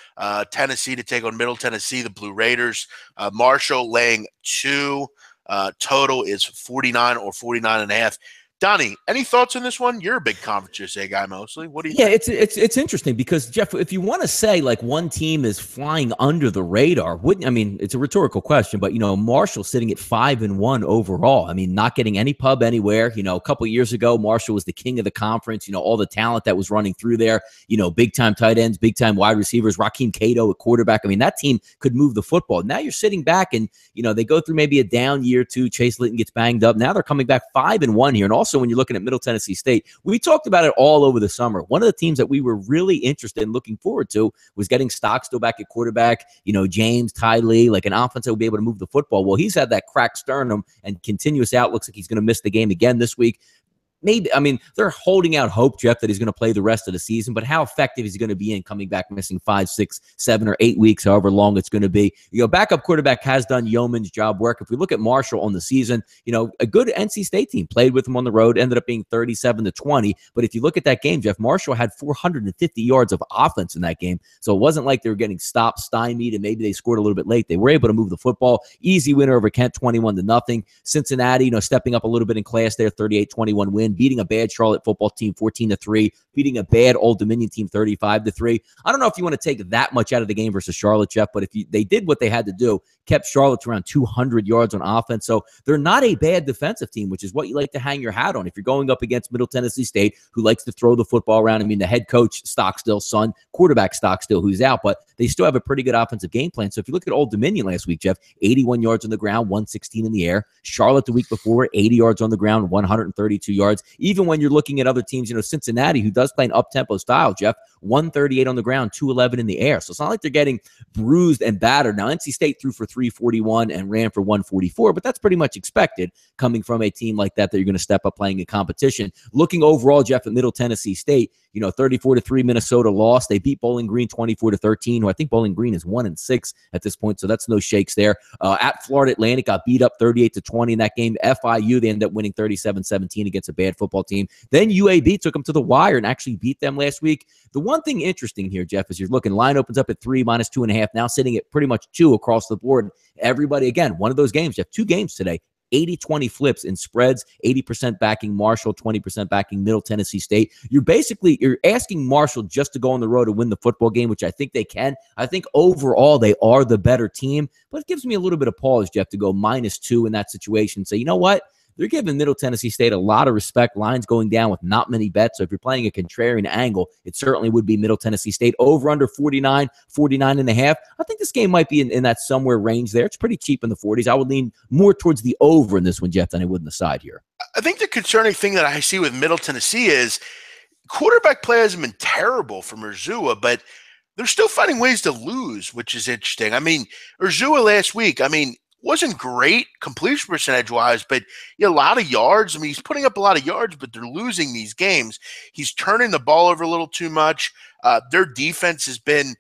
Tennessee to take on Middle Tennessee, the Blue Raiders. Marshall laying 2. Total is 49 or 49.5. Donnie, any thoughts on this one? You're a big Conference USA guy mostly. What do you think? It's interesting because, Jeff, if you want to say like one team is flying under the radar, it's a rhetorical question, but Marshall sitting at 5-1 overall. Not getting any pub anywhere. A couple of years ago, Marshall was the king of the conference. All the talent that was running through there, big time tight ends, big time wide receivers, Rakeem Cato at quarterback. That team could move the football. Now you're sitting back and they go through maybe a down year too. Chase Litton gets banged up. Now they're coming back 5-1 here. And also when you're looking at Middle Tennessee State, we talked about it all over the summer. One of the teams that we were really interested in looking forward to was getting Stockstill back at quarterback, James, Ty Lee, like an offense that would be able to move the football. Well, he's had that cracked sternum and continuous out. Looks like he's going to miss the game again this week. Maybe, they're holding out hope, Jeff, that he's going to play the rest of the season, but how effective is he going to be in coming back missing 5, 6, 7, or 8 weeks, however long it's going to be? Backup quarterback has done yeoman's job work. If we look at Marshall on the season, a good NC State team played with him on the road, ended up being 37-20. But if you look at that game, Jeff, Marshall had 450 yards of offense in that game. So it wasn't like they were getting stopped, stymied, and maybe they scored a little bit late. They were able to move the football. Easy winner over Kent, 21-0. Cincinnati, stepping up a little bit in class there, 38-21 win. win, beating a bad Charlotte football team 14-3, beating a bad Old Dominion team 35-3. I don't know if you want to take that much out of the game versus Charlotte, Jeff, but if they did what they had to do, kept Charlotte to around 200 yards on offense. So they're not a bad defensive team, which is what you like to hang your hat on. If you're going up against Middle Tennessee State, who likes to throw the football around, I mean, the head coach, Stockstill, son, quarterback Stockstill, who's out, but they still have a pretty good offensive game plan. So if you look at Old Dominion last week, Jeff, 81 yards on the ground, 116 in the air. Charlotte the week before, 80 yards on the ground, 132 yards. Even when you're looking at other teams, Cincinnati, who does play an up-tempo style, Jeff, 138 on the ground, 211 in the air. So it's not like they're getting bruised and battered. Now, NC State threw for 341 and ran for 144, but that's pretty much expected coming from a team like that you're going to step up playing in competition. Looking overall, Jeff, at Middle Tennessee State, 34-3 Minnesota lost. They beat Bowling Green 24-13, who I think Bowling Green is 1-6 at this point, so that's no shakes there. At Florida Atlantic, got beat up 38-20 in that game. FIU, they ended up winning 37-17 against a bad football team. Then UAB took them to the wire and actually beat them last week. The one thing interesting here, Jeff, is you're looking, line opens up at 3, -2.5, now sitting at pretty much 2 across the board. Everybody, again, one of those games, Jeff, 2 games today. 80-20 flips in spreads, 80% backing Marshall, 20% backing Middle Tennessee State. You're asking Marshall just to go on the road to win the football game, which I think they can. I think overall they are the better team, but it gives me a little bit of pause, Jeff, to go -2 in that situation. So you know what? They're giving Middle Tennessee State a lot of respect. Lines going down with not many bets. So if you're playing a contrarian angle, it certainly would be Middle Tennessee State. Over under 49, 49.5. I think this game might be in that somewhere range there. It's pretty cheap in the 40s. I would lean more towards the over in this one, Jeff, than I would in the side here. I think the concerning thing that I see with Middle Tennessee is quarterback play hasn't been terrible from Urzua, but they're still finding ways to lose, which is interesting. I mean, Urzua last week, wasn't great completion percentage-wise, but a lot of yards. I mean, he's putting up a lot of yards, but they're losing these games. He's turning the ball over a little too much. Their defense has been,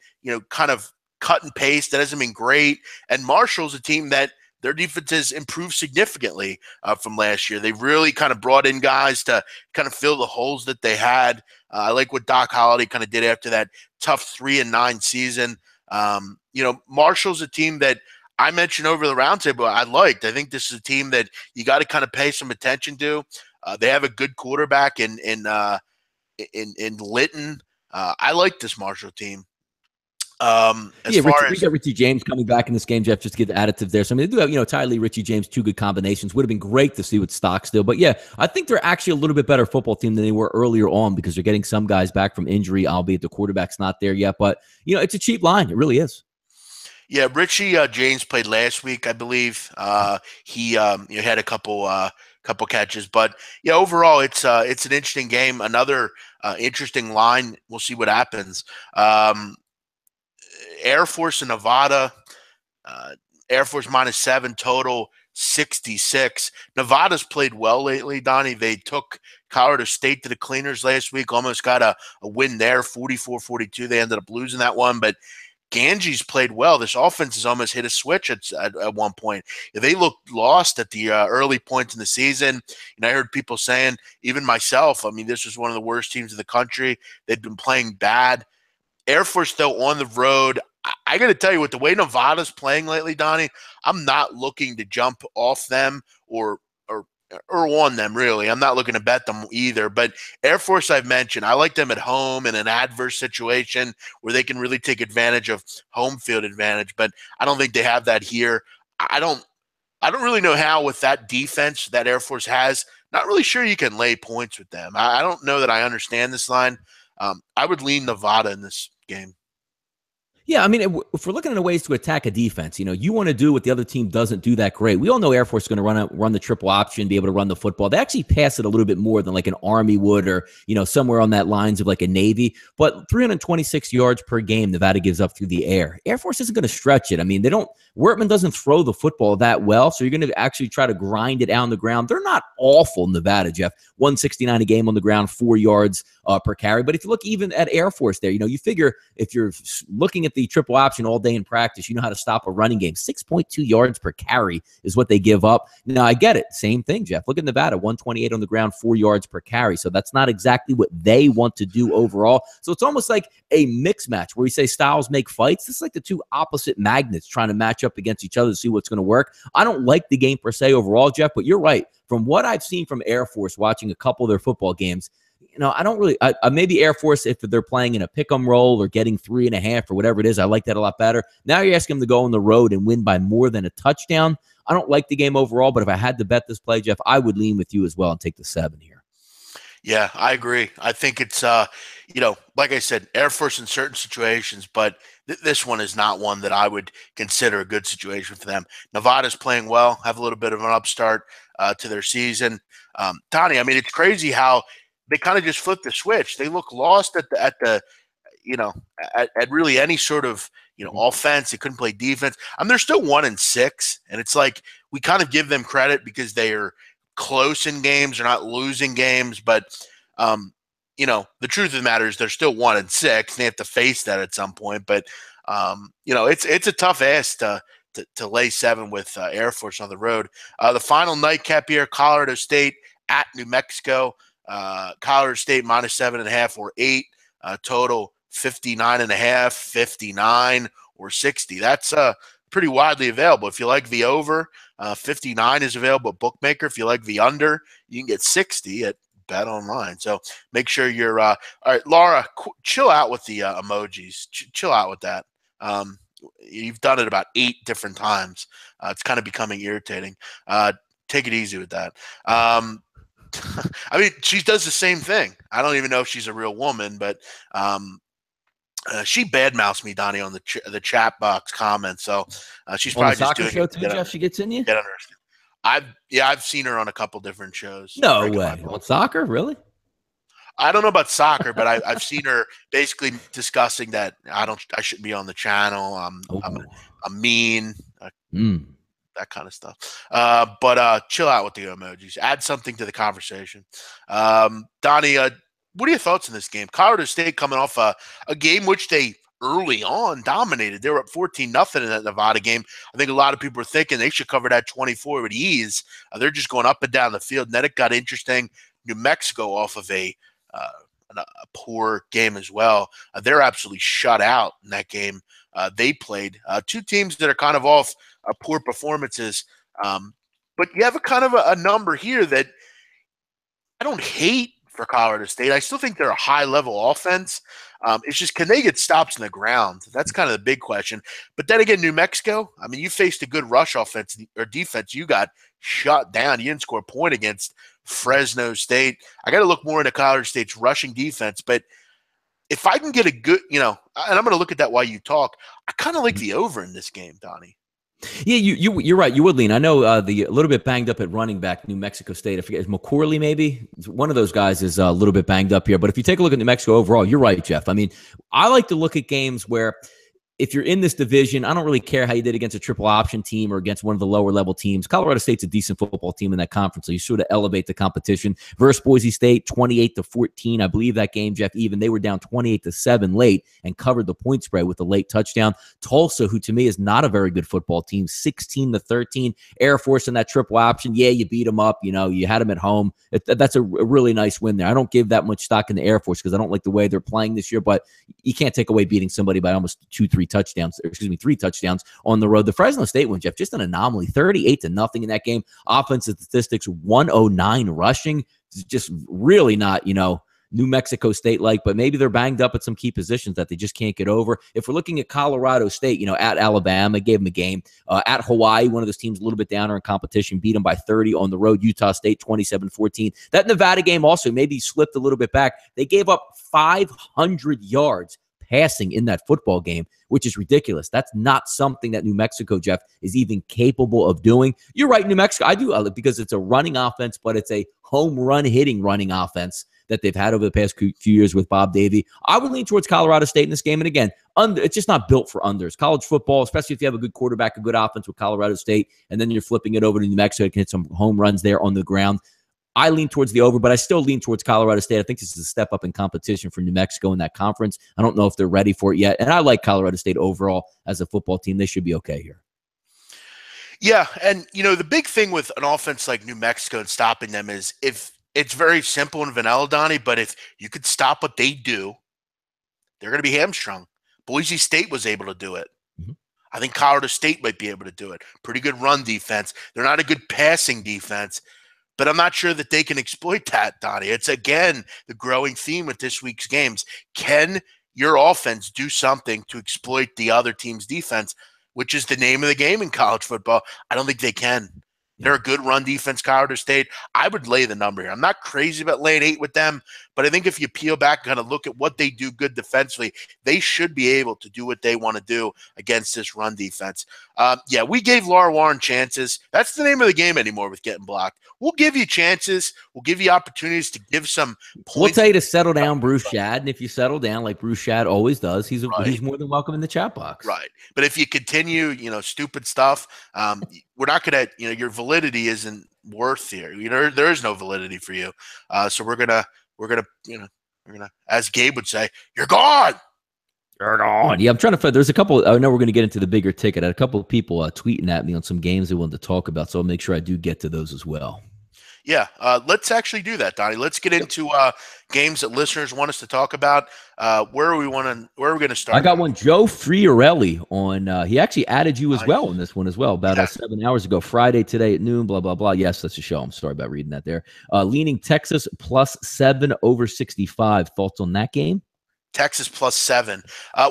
kind of cut and paste. That hasn't been great. And Marshall's a team that their defense has improved significantly from last year. They've really kind of brought in guys to kind of fill the holes that they had. I like what Doc Holliday kind of did after that tough 3-9 season. Marshall's a team that I mentioned over the roundtable I liked. I think this is a team that you got to kind of pay some attention to. They have a good quarterback in Litton. I like this Marshall team. We got Richie James coming back in this game, Jeff, just to get the additive there. So, they do have, Ty Lee, Richie James, 2 good combinations. Would have been great to see with Stockstill. But, yeah, I think they're actually a little bit better football team than they were earlier on because they're getting some guys back from injury, albeit the quarterback's not there yet. But, it's a cheap line. It really is. Yeah, Richie James played last week, I believe. He had a couple catches, but overall it's an interesting game. Another interesting line. We'll see what happens. Air Force and Nevada. Air Force -7 total, 66. Nevada's played well lately, Donnie. They took Colorado State to the cleaners last week. Almost got a win there, 44-42. They ended up losing that one, but Ganji's played well. This offense has almost hit a switch at one point. They looked lost at the early points in the season. I heard people saying, even myself, this was one of the worst teams in the country. They'd been playing bad. Air Force, though, on the road, I got to tell you, with the way Nevada's playing lately, Donnie, I'm not looking to jump off them or on them, really. I'm not looking to bet them either. But Air Force, I've mentioned, I like them at home in an adverse situation where they can really take advantage of home field advantage. But I don't think they have that here. I don't really know how with that defense that Air Force has. Not really sure you can lay points with them. I don't know that I understand this line. I would lean Nevada in this game. Yeah, if we're looking at ways to attack a defense, you want to do what the other team doesn't do that great. We all know Air Force is going to run the triple option, be able to run the football. They actually pass it a little bit more than like an Army would or, somewhere on that lines of like a Navy. But 326 yards per game Nevada gives up through the air. Air Force isn't going to stretch it. Wortman doesn't throw the football that well, so you're going to actually try to grind it out on the ground. They're not awful, Nevada, Jeff. 169 a game on the ground, 4 yards per carry. But if you look even at Air Force there, you figure if you're looking at the triple option all day in practice. You know how to stop a running game. 6.2 yards per carry is what they give up. Now, I get it. Same thing, Jeff. Look at Nevada, 128 on the ground, 4 yards per carry. So that's not exactly what they want to do overall. So it's almost like a mix match where we say styles make fights. This is like the two opposite magnets trying to match up against each other to see what's going to work. I don't like the game per se overall, Jeff, but you're right. From what I've seen from Air Force watching a couple of their football games, I don't really, maybe Air Force, if they're playing in a pick'em role or getting 3.5 or whatever it is, I like that a lot better. Now you're asking them to go on the road and win by more than a touchdown. I don't like the game overall, but if I had to bet this play, Jeff, I would lean with you as well and take the 7 here. Yeah, I agree. I think it's, like I said, Air Force in certain situations, but this one is not one that I would consider a good situation for them. Nevada's playing well, have a little bit of an upstart to their season. Donnie, I mean, it's crazy how they kind of just flipped the switch. They look lost at really any sort of, offense. They couldn't play defense. They're still 1-6, and it's like we kind of give them credit because they are close in games. They're not losing games, but the truth of the matter is they're still 1-6. They have to face that at some point. But it's a tough ask to lay 7 with Air Force on the road. The final nightcap here: Colorado State at New Mexico. Colorado State -7.5 or 8. Total 59.5, 59 or 60. That's pretty widely available. If you like the over, 59 is available at Bookmaker. If you like the under, you can get 60 at Bet Online. So make sure you're all right, Laura. Chill out with the emojis. Chill out with that. You've done it about 8 different times. It's kind of becoming irritating. Take it easy with that. I mean, she does the same thing. I don't even know if she's a real woman, but she badmouths me, Donnie, on the chat box comments. So she's probably just doing show too, Jeff. She gets in you. I've seen her on a couple different shows. No way. On soccer, really? I don't know about soccer, but I've seen her basically discussing that I shouldn't be on the channel. I'm mean. That kind of stuff. But chill out with the emojis. Add something to the conversation. Donnie, what are your thoughts on this game? Colorado State coming off a game which they early on dominated. They were up 14-0 in that Nevada game. I think a lot of people were thinking they should cover that 24 with ease. They're just going up and down the field. And then it got interesting. New Mexico off of a poor game as well. They're absolutely shut out in that game. They played 2 teams that are kind of off poor performances. But you have a kind of a number here that I don't hate for Colorado State. I still think they're a high-level offense. It's just, can they get stops in the ground? That's kind of the big question. But then again, New Mexico, I mean, you faced a good rush offense or defense. You got shut down. You didn't score a point against Fresno State. I got to look more into Colorado State's rushing defense. But if I can get a good, and I'm going to look at that while you talk, I kind of like the over in this game, Donnie. Yeah, you're right. You would lean. I know a little bit banged up at running back, New Mexico State. I forget, is McCorley maybe? One of those guys is a little bit banged up here. But if you take a look at New Mexico overall, you're right, Jeff. I mean, I like to look at games where if you're in this division, I don't really care how you did against a triple option team or against one of the lower level teams. Colorado State's a decent football team in that conference, so you sort of elevate the competition. Versus Boise State, 28-14. I believe that game, Jeff, even they were down 28-7 late and covered the point spread with a late touchdown. Tulsa, who to me is not a very good football team, 16-13. Air Force in that triple option. Yeah, you beat them up. You had them at home. That's a really nice win there. I don't give that much stock in the Air Force because I don't like the way they're playing this year, but you can't take away beating somebody by almost 3 touchdowns on the road. The Fresno State one, Jeff, just an anomaly, 38-0 in that game. Offensive statistics, 109 rushing. It's just really not, New Mexico State like, but maybe they're banged up at some key positions that they just can't get over. If we're looking at Colorado State, at Alabama, gave them a game. At Hawaii, one of those teams a little bit downer in competition, beat them by 30 on the road. Utah State, 27-14. That Nevada game also maybe slipped a little bit back. They gave up 500 yards passing in that football game, which is ridiculous. That's not something that New Mexico, Jeff, is even capable of doing. You're right, New Mexico. I do because it's a running offense, but it's a home run hitting running offense that they've had over the past few years with Bob Davie. I would lean towards Colorado State in this game. And again, it's just not built for unders. College football, especially if you have a good quarterback, a good offense with Colorado State, and then you're flipping it over to New Mexico, it can hit some home runs there on the ground. I lean towards the over, but I still lean towards Colorado State. I think this is a step up in competition for New Mexico in that conference. I don't know if they're ready for it yet. And I like Colorado State overall as a football team. They should be okay here. Yeah, and the big thing with an offense like New Mexico and stopping them is if it's very simple and vanilla, Donnie, but if you could stop what they do, they're going to be hamstrung. Boise State was able to do it. Mm-hmm. I think Colorado State might be able to do it. Pretty good run defense. They're not a good passing defense, but I'm not sure that they can exploit that, Donnie. It's, again, the growing theme with this week's games. Can your offense do something to exploit the other team's defense, which is the name of the game in college football? I don't think they can. They're a good run defense, Colorado State. I would lay the number here. I'm not crazy about laying 8 with them, but I think if you peel back and kind of look at what they do good defensively, they should be able to do what they want to do against this run defense. Yeah, we gave Laura Warren chances. That's the name of the game anymore with getting blocked. We'll give you chances. We'll give you opportunities to give some points. We'll tell you to settle down, Bruce Shad, and if you settle down like Bruce Shad always does, he's more than welcome in the chat box. Right. But if you continue, stupid stuff, we're not going to, your validity isn't worth here. There is no validity for you. So we're gonna, as Gabe would say, you're gone. You're gone. Yeah, I'm trying to find. There's a couple. I know we're going to get into the bigger ticket. I had a couple of people tweeting at me on some games they wanted to talk about, so I'll make sure I do get to those as well. Yeah, let's actually do that, Donnie. Let's get into games that listeners want us to talk about. Where are we going to start? I got one. Joe Friorelli on. He actually added you as well on this one as well about 7 hours ago. Friday today at noon. Blah blah blah. Yes, that's a show. I'm sorry about reading that there. Leaning Texas +7 over 65. Thoughts on that game? Texas +7.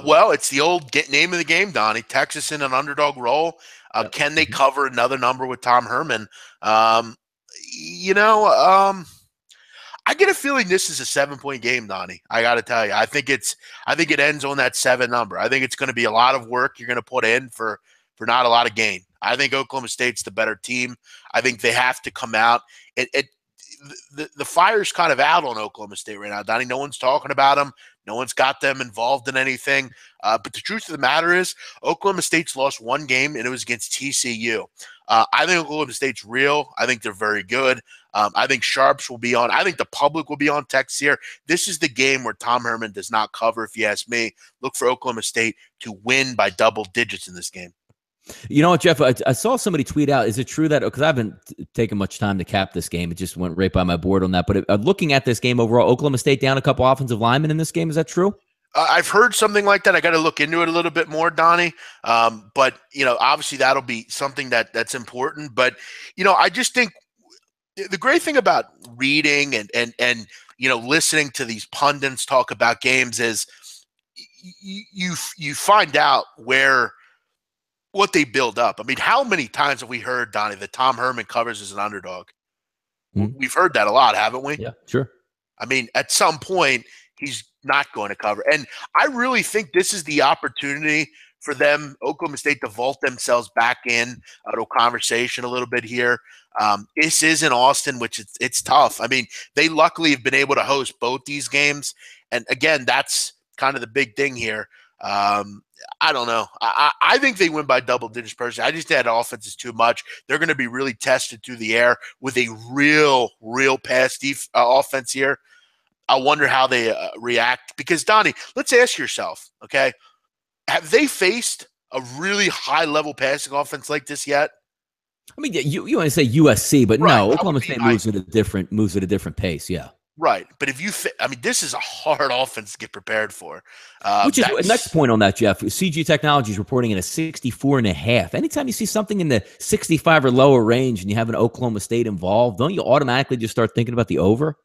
Well, it's the old name of the game, Donnie. Texas in an underdog role. Can they cover another number with Tom Herman? I get a feeling this is a 7-point game, Donnie. I got to tell you, I think it ends on that 7 number. I think it's going to be a lot of work you're going to put in for not a lot of gain. I think Oklahoma State's the better team. I think they have to come out. The fire's kind of out on Oklahoma State right now, Donnie. No one's talking about them. No one's got them involved in anything. But the truth of the matter is Oklahoma State's lost 1 game, and it was against TCU. I think Oklahoma State's real. I think they're very good. I think sharps will be on. I think the public will be on Texas here. This is the game where Tom Herman does not cover, if you ask me. Look for Oklahoma State to win by double digits in this game. You know what, Jeff? I saw somebody tweet out, is it true that, because I haven't taken much time to cap this game, it just went right by my board on that, but looking at this game overall, Oklahoma State down a couple offensive linemen in this game. Is that true? I've heard something like that. I got to look into it a little bit more, Donnie. But, obviously that'll be something that's important. But, I just think the great thing about reading and listening to these pundits talk about games is you find out what they build up. I mean, how many times have we heard, Donnie, that Tom Herman covers as an underdog? Mm-hmm. We've heard that a lot, haven't we? Yeah, sure. I mean, at some point, he's not going to cover. And I really think this is the opportunity for them, Oklahoma State, to vault themselves back in to a conversation a little bit here. This is in Austin, which it's tough. I mean, they luckily have been able to host both these games. And again, that's kind of the big thing here. I don't know. I think they win by double digits personally. I just think that offense is too much. They're going to be really tested through the air with a real pass offense here. I wonder how they react. Because, Donnie, let's ask yourself, okay, have they faced a really high-level passing offense like this yet? I mean, you want to say USC, but right. No, Oklahoma State moves at a different pace, yeah. Right, but if this is a hard offense to get prepared for. Which is next point on that, Jeff. CG Technology is reporting in a 64.5. Anytime you see something in the 65 or lower range and you have an Oklahoma State involved, don't you automatically just start thinking about the over?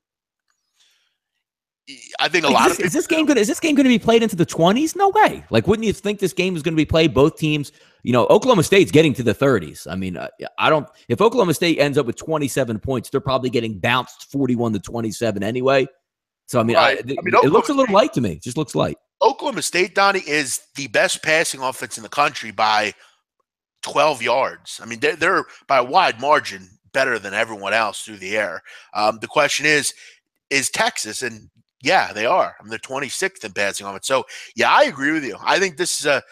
I think is this game going to be played into the 20s? No way. Like, wouldn't you think this game is going to be played? Both teams, Oklahoma State's getting to the 30s. I mean, if Oklahoma State ends up with 27 points, they're probably getting bounced 41-27 anyway. So, I mean, right. It looks a little light to me. It just looks light. Oklahoma State, Donnie, is the best passing offense in the country by 12 yards. I mean, they're by a wide margin better than everyone else through the air. The question is Texas, and yeah, they are. I mean, they're 26th in passing offense. So, yeah, I agree with you. I think this is a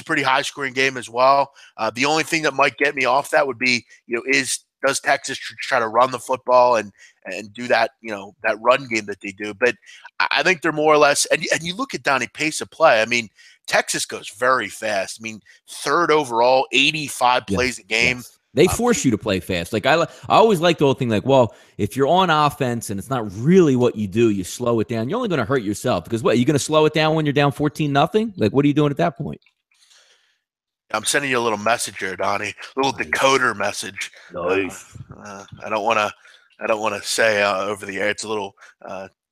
pretty high-scoring game as well. The only thing that might get me off that would be, is does Texas try to run the football and do that, that run game that they do. But I think they're more or less, and you look at Donnie pace of play. I mean, Texas goes very fast. I mean, third overall, 85 plays a game. Yes. They force you to play fast. Like I always like the whole thing. Like, well, if you're on offense and it's not really what you do, you slow it down. You're only going to hurt yourself because what? You're going to slow it down when you're down 14-0. Like, what are you doing at that point? I'm sending you a little message here, Donnie. A little decoder message. Nice. I don't want to say over the air. It's a little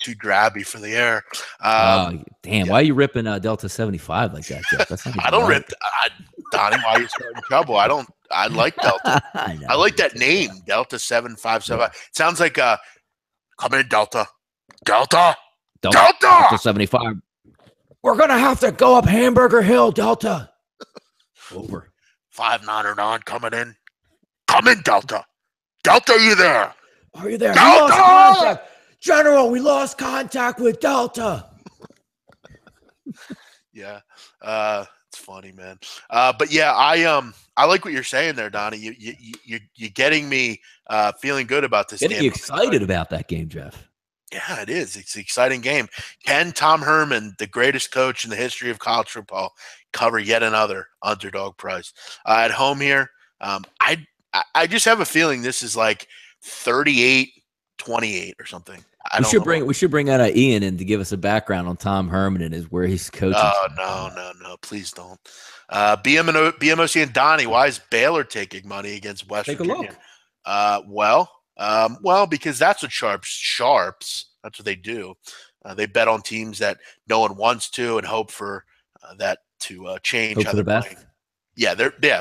too drabby for the air. Damn! Yeah. Why are you ripping Delta 75 like that, Jeff? That's not I don't rip, Donnie. Why are you starting trouble? I like Delta. I like that name, Delta 757. Yeah. It sounds like come in, Delta. Delta 75. We're gonna have to go up Hamburger Hill, Delta. Over. 599 coming in. Come in, Delta. Delta, are you there? Are you there? Delta! We lost contact. General, we lost contact with Delta. Yeah. It's funny, man. But yeah, I like what you're saying there, Donnie. You're getting me feeling good about this game. Getting excited about that game, Jeff. Yeah, it is. It's an exciting game. Can Tom Herman, the greatest coach in the history of college football, cover yet another underdog prize at home here? I just have a feeling this is like 38-28 or something. We should bring out Ian in to give us a background on Tom Herman and where he's coaching. Oh, no, please don't. BMOC and Donnie, why is Baylor taking money against West Virginia? Take a look. Well, because that's what sharps. That's what they do. They bet on teams that no one wants to and hope for that to change. Hope for the best. Yeah,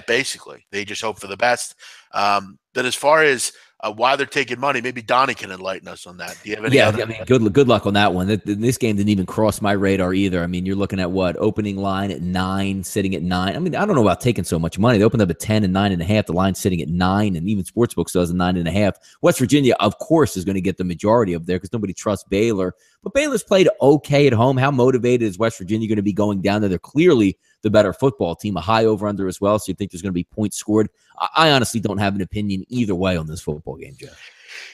basically they just hope for the best. But as far as why they're taking money, maybe Donnie can enlighten us on that. Do you have any? I mean, good luck on that one. This game didn't even cross my radar either. I mean, you're looking at what, opening line at 9, sitting at 9. I mean, I don't know about taking so much money. They opened up at 10 and 9.5. The line's sitting at 9, and even Sportsbook still has a 9.5. West Virginia, of course, is going to get the majority of there because nobody trusts Baylor. But Baylor's played okay at home. How motivated is West Virginia going to be going down there? They're clearly the better football team, a high over-under as well, so you think there's going to be points scored. I honestly don't have an opinion either way on this football game, Jeff.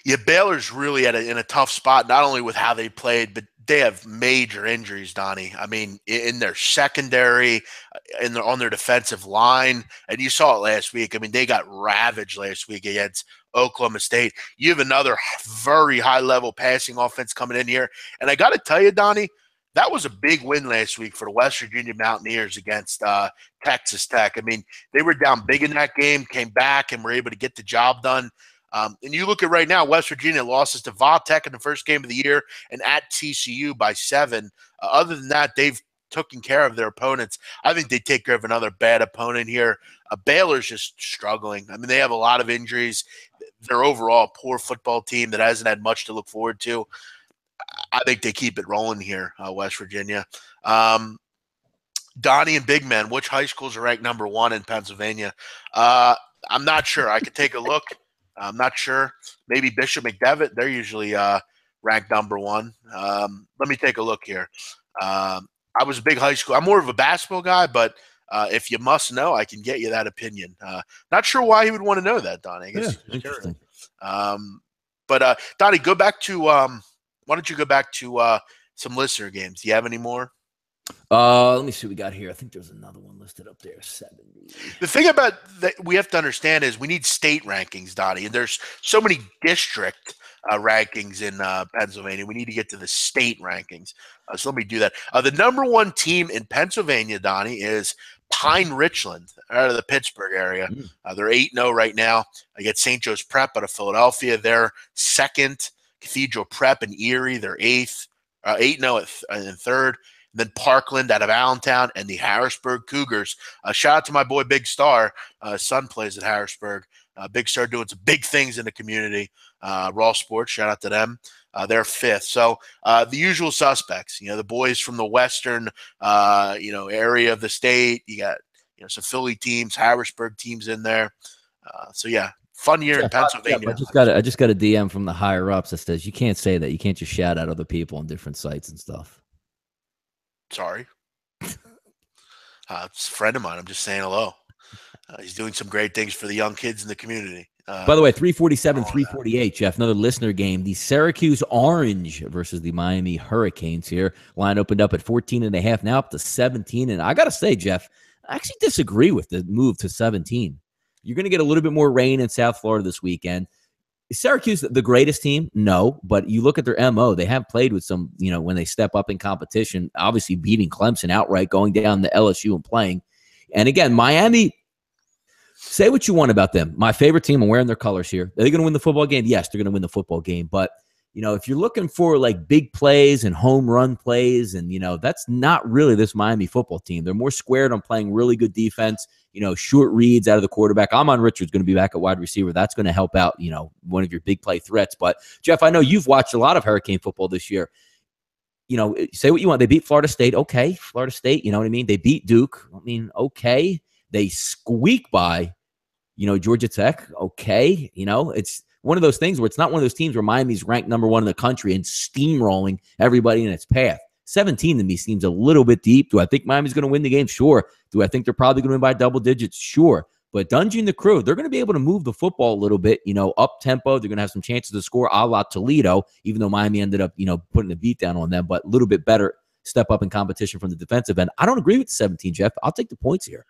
Yeah, Baylor's really in a tough spot, not only with how they played, but they have major injuries, Donnie. I mean, in their secondary, on their defensive line, and you saw it last week. I mean, they got ravaged last week against Oklahoma State. You have another very high-level passing offense coming in here. And I got to tell you, Donnie, that was a big win last week for the West Virginia Mountaineers against Texas Tech. I mean, they were down big in that game, came back, and were able to get the job done. And you look at right now, West Virginia losses to Va Tech in the first game of the year and at TCU by 7. Other than that, they've taken care of their opponents. I think they take care of another bad opponent here. Baylor's just struggling. I mean, they have a lot of injuries. They're overall a poor football team that hasn't had much to look forward to. I think they keep it rolling here, West Virginia. Donnie and Big Man, which high schools are ranked number 1 in Pennsylvania? I'm not sure. I could take a look. I'm not sure. Maybe Bishop McDevitt. They're usually ranked number 1. Let me take a look here. I was a big high school. I'm more of a basketball guy, but if you must know, I can get you that opinion. Not sure why he would want to know that, Donnie. I guess interesting. But Donnie, go back to why don't you go back to some listener games? Do you have any more? Let me see what we got here. I think there's another one listed up there, 70. The thing about that we have to understand is we need state rankings, Donnie, and there's so many district rankings in Pennsylvania. We need to get to the state rankings. So let me do that. The number 1 team in Pennsylvania, Donnie, is Pine Richland, out of the Pittsburgh area. They're 8-0 right now. I get St. Joe's Prep out of Philadelphia. They're 2nd. Cathedral Prep in Erie, they're 8th. 8-0 in 3rd. Then Parkland out of Allentown and the Harrisburg Cougars. Shout out to my boy Big Star. Son plays at Harrisburg. Big Star doing some big things in the community. Raw Sports, shout out to them. They're 5th. So the usual suspects, the boys from the western, area of the state. You got, some Philly teams, Harrisburg teams in there. So yeah, fun year in Pennsylvania. I just got a DM from the higher ups that says you can't say that. You can't just shout out other people on different sites and stuff. Sorry. It's a friend of mine. I'm just saying hello. He's doing some great things for the young kids in the community. By the way, 347, 348, Jeff, another listener game. The Syracuse Orange versus the Miami Hurricanes here. Line opened up at 14.5, now up to 17. And I got to say, Jeff, I actually disagree with the move to 17. You're going to get a little bit more rain in South Florida this weekend. Is Syracuse the greatest team? No, but you look at their MO. They have played with some, when they step up in competition, obviously beating Clemson outright, going down to LSU and playing. And again, Miami, say what you want about them. My favorite team, I'm wearing their colors here. Are they going to win the football game? Yes, they're going to win the football game. But, if you're looking for like big plays and home run plays, and, that's not really this Miami football team. They're more squared on playing really good defense, short reads out of the quarterback. Amon Richards going to be back at wide receiver. That's going to help out, one of your big play threats. But, Jeff, I know you've watched a lot of Hurricane football this year. Say what you want. They beat Florida State. Okay. Florida State, you know what I mean? They beat Duke. I mean, okay. They squeak by, Georgia Tech. Okay. It's one of those things where it's not one of those teams where Miami's ranked number 1 in the country and steamrolling everybody in its path. 17 to me seems a little bit deep. Do I think Miami's going to win the game? Sure. Do I think they're probably going to win by double digits? Sure. But Dungy and the crew, they're going to be able to move the football a little bit, up tempo. They're going to have some chances to score a la Toledo, even though Miami ended up, putting the beat down on them, but a little bit better step up in competition from the defensive end. I don't agree with the 17, Jeff. I'll take the points here.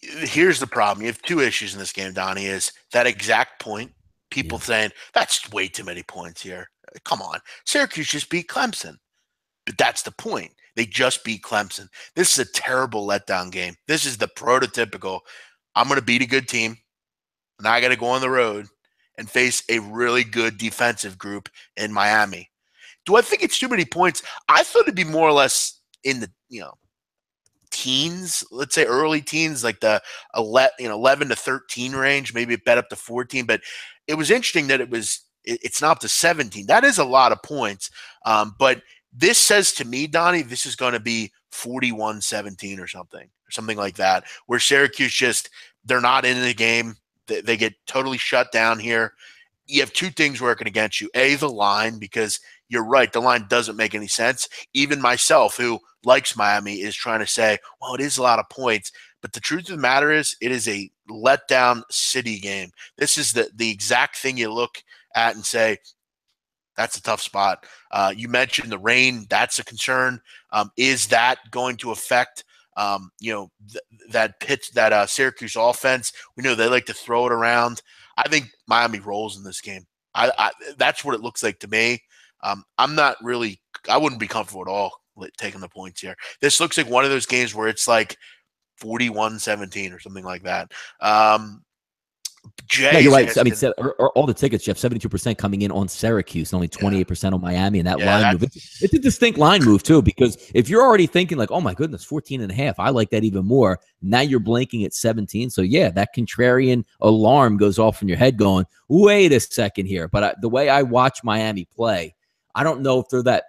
Here's the problem. You have 2 issues in this game, Donnie, is that exact point. People saying, that's way too many points here. Come on. Syracuse just beat Clemson. But that's the point. They just beat Clemson. This is a terrible letdown game. This is the prototypical, I'm going to beat a good team, and I got to go on the road and face a really good defensive group in Miami. Do I think it's too many points? I thought it'd be more or less in the, teens, let's say early teens, like the 11 to 13 range, maybe it bet up to 14. But it was interesting that it's not up to 17. That is a lot of points. But this says to me, Donnie, this is going to be 41-17 or something like that, where Syracuse they're not in the game. They get totally shut down here. You have 2 things working against you. A, the line, because you're right, the line doesn't make any sense. Even myself, who likes Miami, is trying to say, well, it is a lot of points. But the truth of the matter is, it is a letdown city game. This is the exact thing you look at and say, that's a tough spot. You mentioned the rain. That's a concern. Is that going to affect that Syracuse offense? We know they like to throw it around. I think Miami rolls in this game. That's what it looks like to me. I'm not really – I wouldn't be comfortable at all with taking the points here. This looks like one of those games where it's like 41-17 or something like that. Yeah, you're right. I mean, all the tickets, Jeff, 72% coming in on Syracuse, and only 28% on Miami. And that line move, it's a distinct line move, too, because if you're already thinking like, oh, my goodness, 14.5, I like that even more. Now you're blinking at 17. So, yeah, that contrarian alarm goes off in your head going, wait a second here. But the way I watch Miami play, I don't know if they're that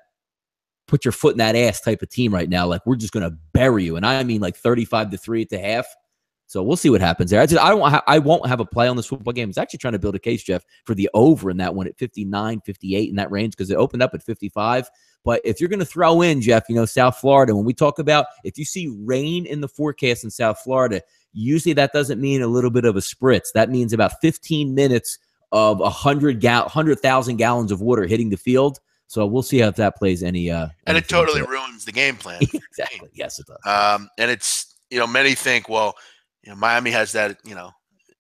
put your foot in that ass type of team right now. Like, we're just going to bury you. And I mean like 35-3 at the half. So we'll see what happens there. I won't have a play on this football game. I was actually trying to build a case, Jeff, for the over in that one at 59, 58 in that range, because it opened up at 55. But if you're going to throw in, Jeff, South Florida, when we talk about if you see rain in the forecast in South Florida, usually that doesn't mean a little bit of a spritz. That means about 15 minutes of 100,000 gallons of water hitting the field. So we'll see if that plays any. And it totally ruins the game plan. Exactly. Yes, it does. And it's, many think, well, Miami has that,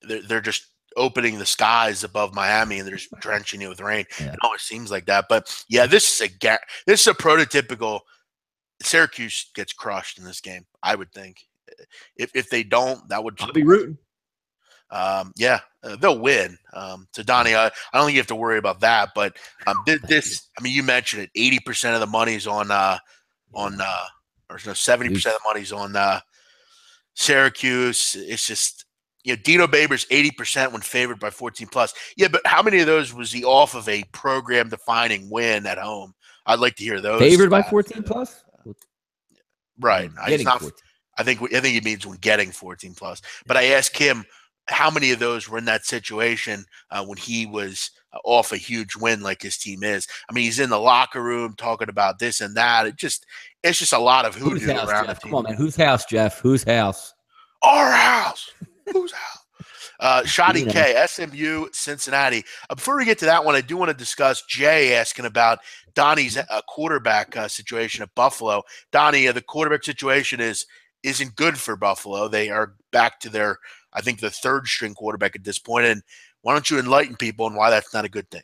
they're just opening the skies above Miami and they're just drenching it with rain. Yeah. It always seems like that. But, yeah, this is a prototypical – Syracuse gets crushed in this game, I would think. If they don't, that would – I'll be rooting. They'll win. So, Donnie, I don't think you have to worry about that. But you mentioned it, 80% of the money's on 70% of the money's on Syracuse. It's just, Dino Babers 80% when favored by 14+. Yeah, but how many of those was he off of a program-defining win at home? I'd like to hear those. Favored by 14+? Right. I think he means when getting 14+. But I asked him how many of those were in that situation when he was off a huge win like his team is. I mean, he's in the locker room talking about this and that. It's just a lot of hoodoo around the team. Come on, man. Whose house, Jeff? Whose house? Our house. Whose house? Shoddy K, SMU, Cincinnati. Before we get to that one, I do want to discuss Jay asking about Donnie's quarterback situation at Buffalo. Donnie, the quarterback situation isn't good for Buffalo. They are back to their, I think, the third string quarterback at this point. And why don't you enlighten people on why that's not a good thing?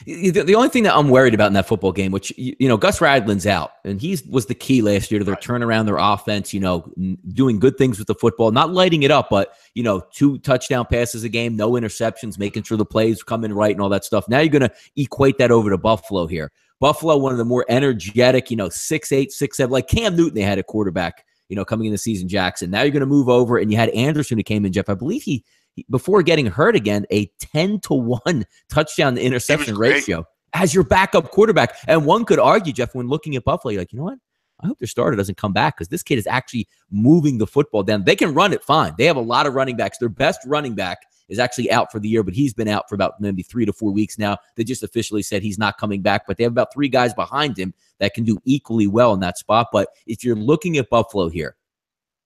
The only thing that I'm worried about in that football game, which, Gus Radlin's out, and he was the key last year to their turnaround, their offense, doing good things with the football, not lighting it up, but, 2 touchdown passes a game, no interceptions, making sure the plays come in right and all that stuff. Now you're going to equate that over to Buffalo here. Buffalo, one of the more energetic, 6'8", 6'7", like Cam Newton, they had a quarterback, coming in the season, Jackson. Now you're going to move over, and you had Anderson who came in, Jeff. I believe he before getting hurt again, a 10-to-1 touchdown to interception ratio as your backup quarterback. And one could argue, Jeff, when looking at Buffalo, you're like, you know what? I hope their starter doesn't come back because this kid is actually moving the football down. They can run it fine. They have a lot of running backs. Their best running back is actually out for the year, but he's been out for about maybe 3 to 4 weeks now. They just officially said he's not coming back, but they have about 3 guys behind him that can do equally well in that spot. But if you're looking at Buffalo here,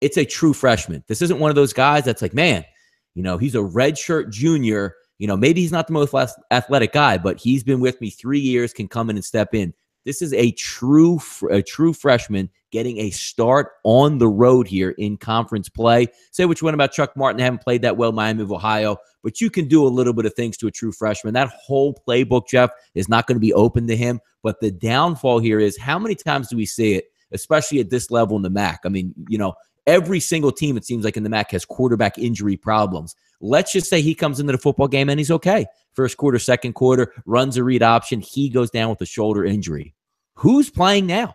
it's a true freshman. This isn't one of those guys that's like, man, he's a redshirt junior. Maybe he's not the most athletic guy, but he's been with me 3 years, can come in and step in. This is a true freshman getting a start on the road here in conference play. Say what you want about Chuck Martin. They haven't played that well, Miami of Ohio, but you can do a little bit of things to a true freshman. That whole playbook, Jeff, is not going to be open to him. But the downfall here is how many times do we see it, especially at this level in the MAC? I mean, every single team, it seems like in the MAC, has quarterback injury problems. Let's just say he comes into the football game and he's okay. First quarter, second quarter, runs a read option. He goes down with a shoulder injury. Who's playing now?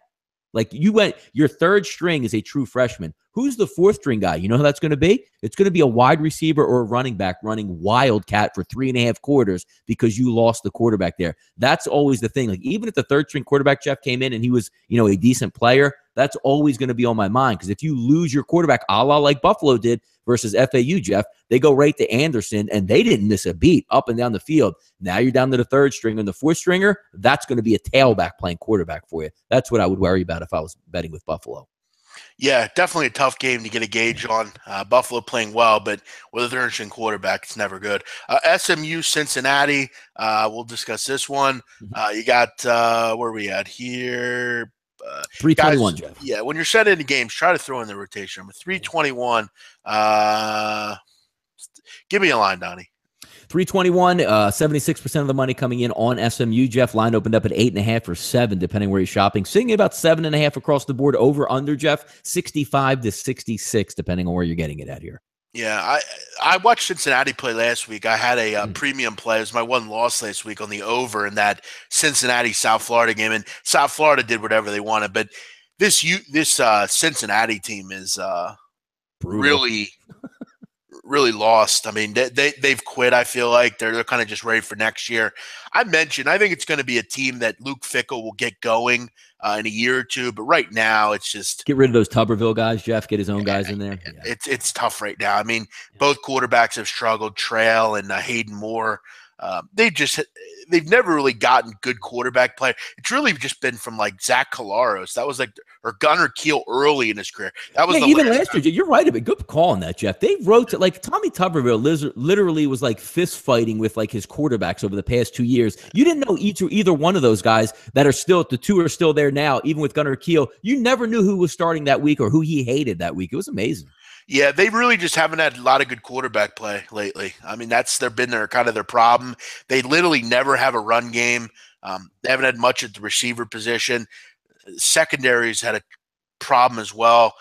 Like your third string is a true freshman. Who's the fourth string guy? You know who that's going to be? It's going to be a wide receiver or a running back running wildcat for 3.5 quarters because you lost the quarterback there. That's always the thing. Like even if the third string quarterback, Jeff, came in and he was, a decent player, that's always going to be on my mind because if you lose your quarterback, a la like Buffalo did versus FAU, Jeff, they go right to Anderson and they didn't miss a beat up and down the field. Now you're down to the third stringer and the fourth stringer. That's going to be a tailback playing quarterback for you. That's what I would worry about if I was betting with Buffalo. Yeah, definitely a tough game to get a gauge on. Buffalo playing well, but with a third string quarterback, it's never good. SMU, Cincinnati, we'll discuss this one. You got, where are we at here? 321, Jeff. Yeah, when you're setting the games, try to throw in the rotation number. 321. Give me a line, Donnie. 321, 76% of the money coming in on SMU. Jeff, line opened up at 8.5 or 7, depending where you're shopping. Sitting at about 7.5 across the board. Over under, Jeff, 65 to 66, depending on where you're getting it at here. Yeah, I watched Cincinnati play last week. I had a premium play. It was my one loss last week on the over in that Cincinnati-South Florida game. And South Florida did whatever they wanted. But this Cincinnati team is really lost. I mean, they've quit, I feel like. They're kind of just ready for next year. I think it's going to be a team that Luke Fickell will get going in a year or two. But right now, it's just – get rid of those Tuberville guys, Jeff. Get his own guys in there. Yeah. It's tough right now. I mean, both quarterbacks have struggled, Trail and Hayden Moore. They've never really gotten good quarterback play. It's really just been from like Zach Collaros. That was like, or Gunnar Keel early in his career. That was even last year. You're right. Good call on that, Jeff. They wrote like Tommy Tuberville literally was like fist fighting with like his quarterbacks over the past 2 years. You didn't know either one of those guys that are still, the two are still there now, even with Gunnar Keel. You never knew who was starting that week or who he hated that week. It was amazing. Yeah, they really just haven't had a lot of good quarterback play lately. I mean, that's been their problem. They literally never have a run game. They haven't had much at the receiver position. Secondary's had a problem as well.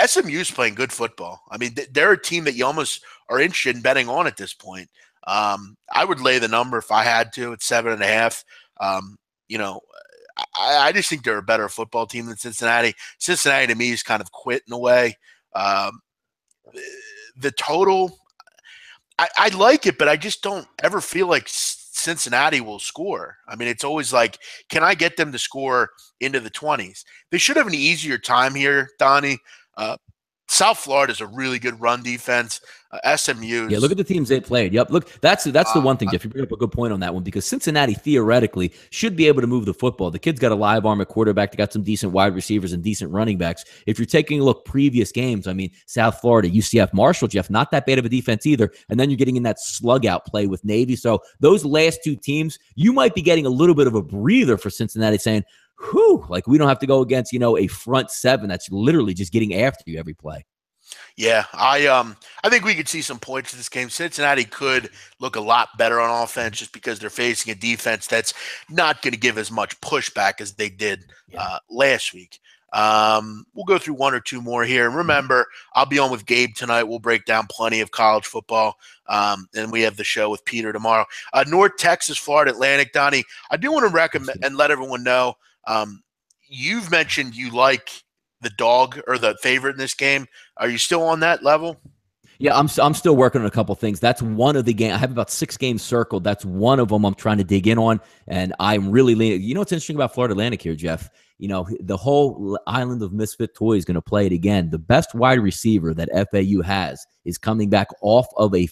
SMU's playing good football. I mean, they're a team that you almost are interested in betting on at this point. I would lay the number if I had to at 7.5. I just think they're a better football team than Cincinnati. Cincinnati to me is kind of quit in a way. The total, I like it, but I just don't ever feel like Cincinnati will score. I mean, it's always like, can I get them to score into the 20s? They should have an easier time here, Donnie. South Florida is a really good run defense. SMU. Yeah, look at the teams they played. Yep, look, that's the one thing, Jeff. You bring up a good point on that one because Cincinnati theoretically should be able to move the football. The kid's got a live arm at quarterback. They got some decent wide receivers and decent running backs. If you're taking a look previous games, I mean, South Florida, UCF, Marshall, Jeff, not that bad of a defense either. And then you're getting in that slug out play with Navy. So those last two teams, you might be getting a little bit of a breather for Cincinnati saying, whew, like we don't have to go against, a front seven that's literally just getting after you every play. Yeah, I think we could see some points in this game. Cincinnati could look a lot better on offense just because they're facing a defense that's not going to give as much pushback as they did last week. We'll go through one or two more here. And remember, I'll be on with Gabe tonight. We'll break down plenty of college football. And we have the show with Peter tomorrow. North Texas, Florida Atlantic, Donnie. I do want to recommend and let everyone know, you've mentioned you like the dog or the favorite in this game. Are you still on that level? Yeah, I'm still working on a couple things. That's one of the games. I have about 6 games circled. That's one of them I'm trying to dig in on, and I'm really leaning. You know what's interesting about Florida Atlantic here, Jeff? The whole island of misfit toys is going to play it again. The best wide receiver that FAU has is coming back off of a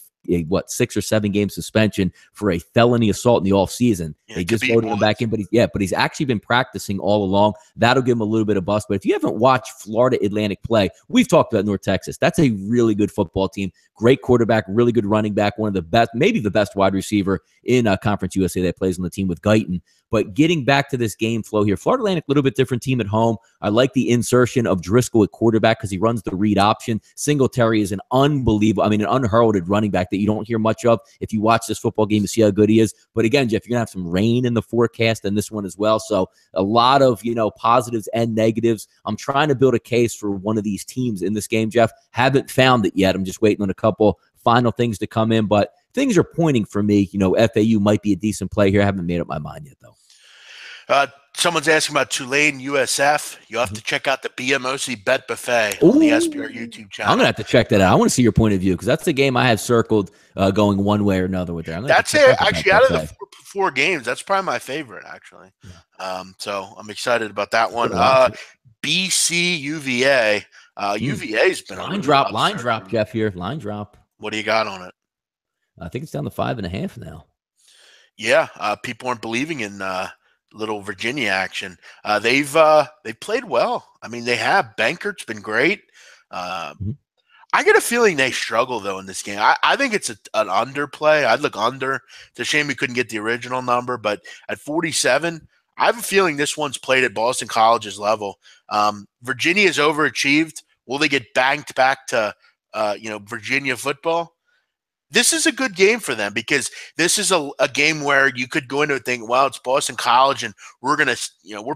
6 or 7 game suspension for a felony assault in the offseason. Yeah, they just voted him back in, but he's actually been practicing all along. That'll give him a little bit of bust. But if you haven't watched Florida Atlantic play, we've talked about North Texas. That's a really good football team. Great quarterback, really good running back, one of the best, maybe the best wide receiver in Conference USA that plays on the team with Guyton. But getting back to this game flow here, Florida Atlantic, a little bit different team at home. I like the insertion of Driscoll at quarterback because he runs the read option. Singletary is an unheralded running back that you don't hear much of. If you watch this football game, you see how good he is. But again, Jeff, you're going to have some rain in the forecast in this one as well. So a lot of, positives and negatives. I'm trying to build a case for one of these teams in this game, Jeff. Haven't found it yet. I'm just waiting on a couple final things to come in. But things are pointing for me. FAU might be a decent play here. I haven't made up my mind yet, though. Someone's asking about Tulane USF. You have to check out the BMOC Bet Buffet on the SPR YouTube channel. I'm going to have to check that out. I want to see your point of view because that's the game I have circled going one way or another with there. That's it. Actually, out of the four games, that's probably my favorite, actually. Yeah. So I'm excited about that one. BC UVA. UVA's been line drop, Jeff, here. Line drop. What do you got on it? I think it's down to 5.5 now. Yeah, people aren't believing in little Virginia action. They've played well. I mean, they have. Bankert's been great. I get a feeling they struggle, though, in this game. I think it's an underplay. I'd look under. It's a shame we couldn't get the original number, but at 47, I have a feeling this one's played at Boston College's level. Virginia has overachieved. Will they get banked back to Virginia football? This is a good game for them because this is a game where you could go into it thinking, well, it's Boston College and we're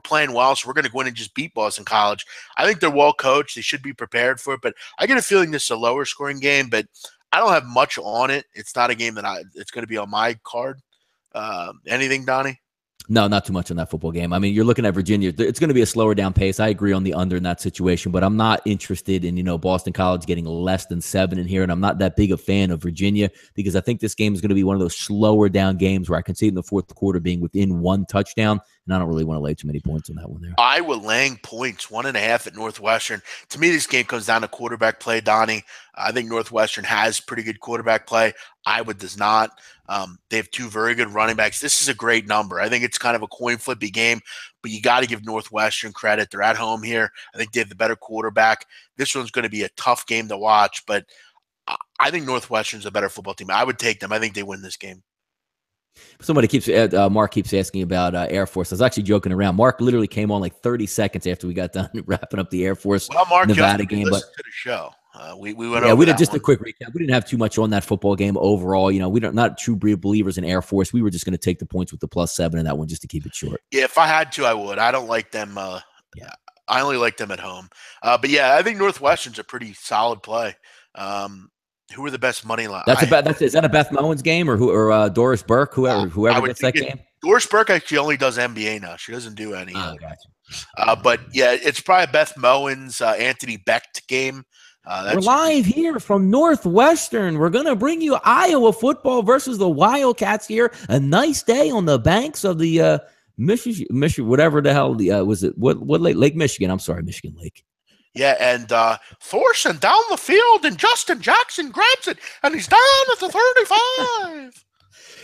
playing well, so we're going to go in and just beat Boston College. I think they're well coached. They should be prepared for it, but I get a feeling this is a lower scoring game, but I don't have much on it. It's not a game that it's going to be on my card. Anything, Donnie? No, not too much on that football game. I mean, you're looking at Virginia. It's going to be a slower down pace. I agree on the under in that situation, but I'm not interested in, Boston College getting less than 7 in here, and I'm not that big a fan of Virginia because I think this game is going to be one of those slower down games where I can see it in the fourth quarter being within 1 touchdown, and I don't really want to lay too many points on that one there. Iowa laying points, 1.5 at Northwestern. To me, this game comes down to quarterback play, Donnie. I think Northwestern has pretty good quarterback play. Iowa does not. They have 2 very good running backs. This is a great number. I think it's kind of a coin flippy game, but you got to give Northwestern credit. They're at home here. I think they have the better quarterback. This one's going to be a tough game to watch, but I think Northwestern's a better football team. I would take them. I think they win this game. Somebody Mark keeps asking about Air Force. I was actually joking around. Mark literally came on like 30 seconds after we got done wrapping up the Air Force Nevada game. But to the show. We did just a quick recap. We didn't have too much on that football game overall. We don't not true believers in Air Force. We were just going to take the points with the +7 in that one just to keep it short. Yeah, if I had to, I would. I don't like them. I only like them at home. But yeah, I think Northwestern's a pretty solid play. Who are the best money line? Is that a Beth Mowins game or Doris Burke? Whoever gets that game. Doris Burke actually only does NBA now. She doesn't do any. Gotcha. But yeah, it's probably a Beth Mowins, Anthony Becht game. We're live here from Northwestern. We're going to bring you Iowa football versus the Wildcats here. A nice day on the banks of the Michigan, whatever the hell was it? What lake? Lake Michigan. I'm sorry, Michigan Lake. Yeah, and Thorson down the field, and Justin Jackson grabs it, and he's down at the 35.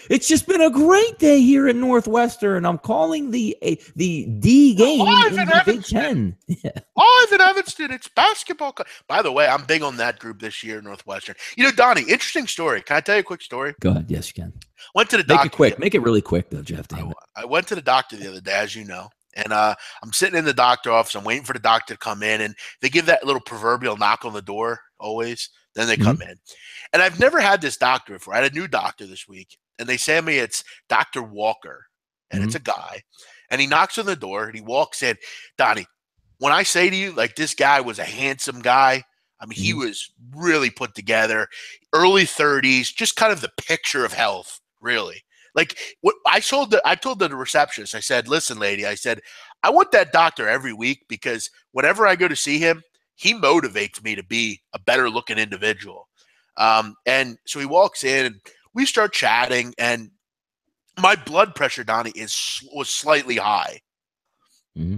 It's just been a great day here at Northwestern. I'm calling the D game in the Big Ten. Yeah. Live in Evanston, it's basketball. By the way, I'm big on that group this year, Northwestern. You know, Donnie, interesting story. Can I tell you a quick story? Go ahead. Yes, you can. Went to the doctor. Make it quick. Make it really quick, though, Jeff. Damn it. I went to the doctor the other day, as you know. And I'm sitting in the doctor office. I'm waiting for the doctor to come in, and they give that little proverbial knock on the door always. Then they come in. And I've never had this doctor before. I had a new doctor this week, and they say to me it's Dr. Walker, and it's a guy. And he knocks on the door, and he walks in. Donnie, when I say to you, like, this guy was a handsome guy, I mean, he was really put together, early 30s, just kind of the picture of health, really. Like, what I told the receptionist, I said, listen, lady, I said, I want that doctor every week because whenever I go to see him, he motivates me to be a better looking individual. And so he walks in and we start chatting, and my blood pressure, Donnie, was slightly high.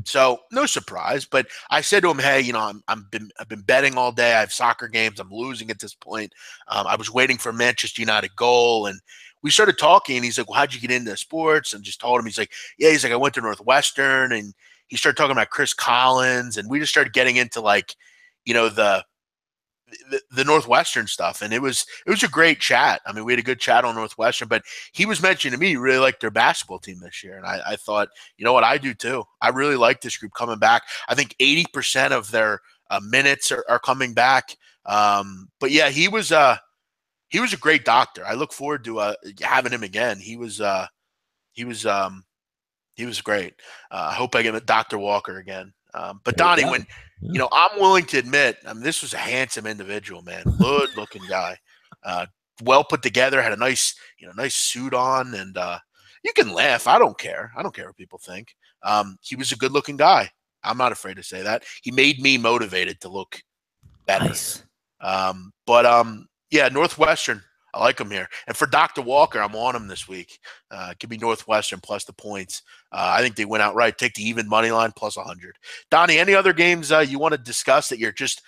So no surprise, but I said to him, hey, you know, I've been betting all day. I have soccer games. I'm losing at this point. I was waiting for Manchester United goal, and we started talking, and he's like, well, how'd you get into sports? And just told him, he's like, I went to Northwestern. And he started talking about Chris Collins, and we just started getting into, like, you know, the Northwestern stuff. And it was a great chat. I mean, we had a good chat on Northwestern, but he was mentioning to me, he really liked their basketball team this year. And I thought, you know what, I do too. I really like this group coming back. I think 80% of their minutes are coming back. But yeah, he was a great doctor. I look forward to having him again. He was great. I hope I get Dr. Walker again. But Donnie, when you know, I'm willing to admit, I mean, this was a handsome individual, man. Good looking guy, well put together, had a nice suit on, and you can laugh. I don't care. I don't care what people think. He was a good looking guy. I'm not afraid to say that. He made me motivated to look better. Nice. Yeah, Northwestern, I like him here. And for Dr. Walker, I'm on him this week. Give me Northwestern plus the points. I think they went out right. Take the even money line plus 100. Donnie, any other games you want to discuss that you're just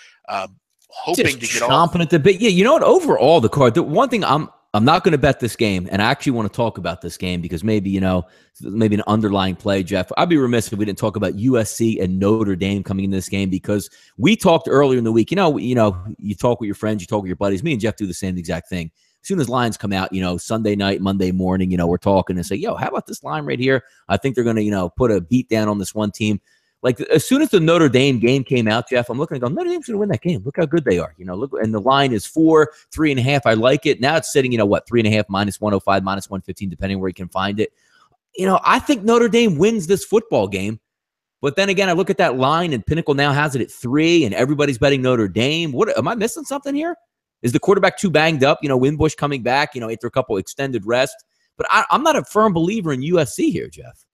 hoping to get on? Chomping at the bit. Yeah, you know what? Overall, the card. The one thing I'm not going to bet this game, and I actually want to talk about this game because maybe an underlying play, Jeff. I'd be remiss if we didn't talk about USC and Notre Dame coming into this game because we talked earlier in the week. You talk with your friends, you talk with your buddies. Me and Jeff do the same exact thing. As soon as lines come out, Sunday night, Monday morning, we're talking and say, yo, how about this line right here? I think they're going to, put a beat down on this one team. Like, as soon as the Notre Dame game came out, Jeff, I'm looking and going, Notre Dame's going to win that game. Look how good they are. Look, and the line is 4, 3.5. I like it. Now it's sitting, 3.5 minus 105, minus 115, depending where you can find it. I think Notre Dame wins this football game. But then again, I look at that line and Pinnacle now has it at 3 and everybody's betting Notre Dame. What am I missing something here? Is the quarterback too banged up? Wimbush coming back, after a couple extended rest. But I'm not a firm believer in USC here, Jeff.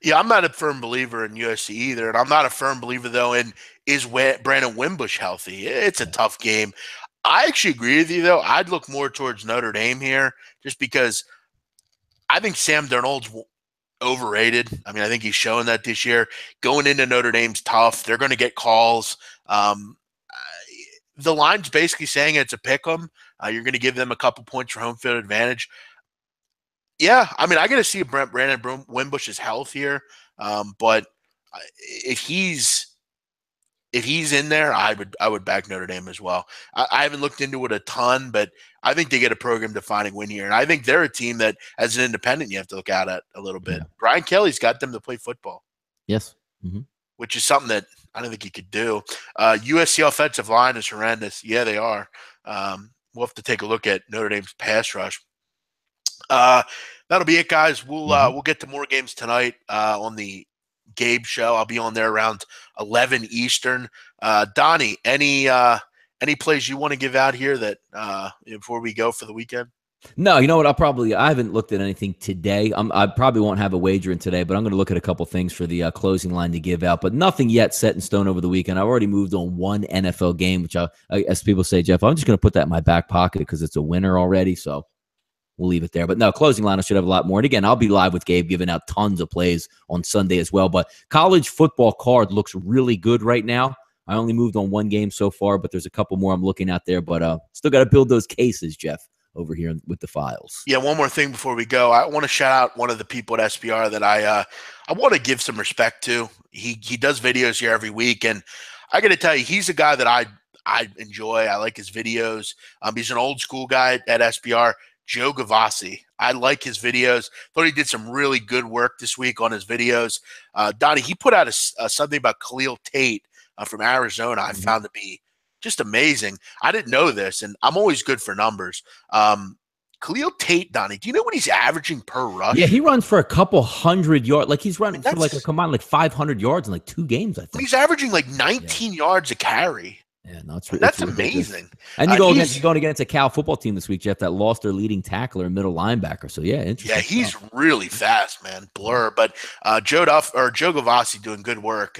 Yeah, I'm not a firm believer in USC either. And I'm not a firm believer, though, in is Brandon Wimbush healthy? It's a tough game. I actually agree with you, though. I'd look more towards Notre Dame here just because I think Sam Darnold's overrated. I mean, I think he's showing that this year. Going into Notre Dame's tough. They're going to get calls. The line's basically saying it's a pick 'em. You're going to give them a couple points for home field advantage. Yeah, I mean, I got to see Brandon Wimbush's health here, but if he's in there, I would back Notre Dame as well. I haven't looked into it a ton, but I think they get a program-defining win here, and I think they're a team that, as an independent, you have to look at a little bit. Yeah. Brian Kelly's got them to play football. Yes. Which is something that I don't think he could do. USC offensive line is horrendous. Yeah, they are. We'll have to take a look at Notre Dame's pass rush. That'll be it, guys. We'll get to more games tonight on the Gabe show. I'll be on there around 11 Eastern. Donnie, any plays you want to give out here that before we go for the weekend? No, you know what? I haven't looked at anything today. I probably won't have a wager in today, but I'm going to look at a couple things for the closing line to give out, but nothing yet set in stone over the weekend. I've already moved on one NFL game, which as people say, Jeff, I'm just going to put that in my back pocket because it's a winner already. So we'll leave it there. But no, closing line, I should have a lot more. And again, I'll be live with Gabe giving out tons of plays on Sunday as well. But college football card looks really good right now. I only moved on one game so far, but there's a couple more I'm looking at there. But still got to build those cases, Jeff, over here with the files. Yeah, one more thing before we go. I want to shout out one of the people at SBR that I want to give some respect to. He does videos here every week, and I got to tell you, he's a guy that I enjoy. I like his videos. He's an old school guy at SBR, Joe Gavazzi. I like his videos. Thought he did some really good work this week on his videos. Donnie, he put out something about Khalil Tate from Arizona. I found to be just amazing. I didn't know this, and I'm always good for numbers. Khalil Tate, Donnie, do you know what he's averaging per rush? Yeah, he runs for a couple hundred yards. Like he's running for like a combined like 500 yards in like 2 games, I think. He's averaging like 19 yards a carry. Yeah, no, that's amazing. And you're going against a Cal football team this week, Jeff, that lost their leading tackler and middle linebacker. So yeah, interesting. Yeah, he's really fast, man. Blur. But Joe Gavazzi doing good work.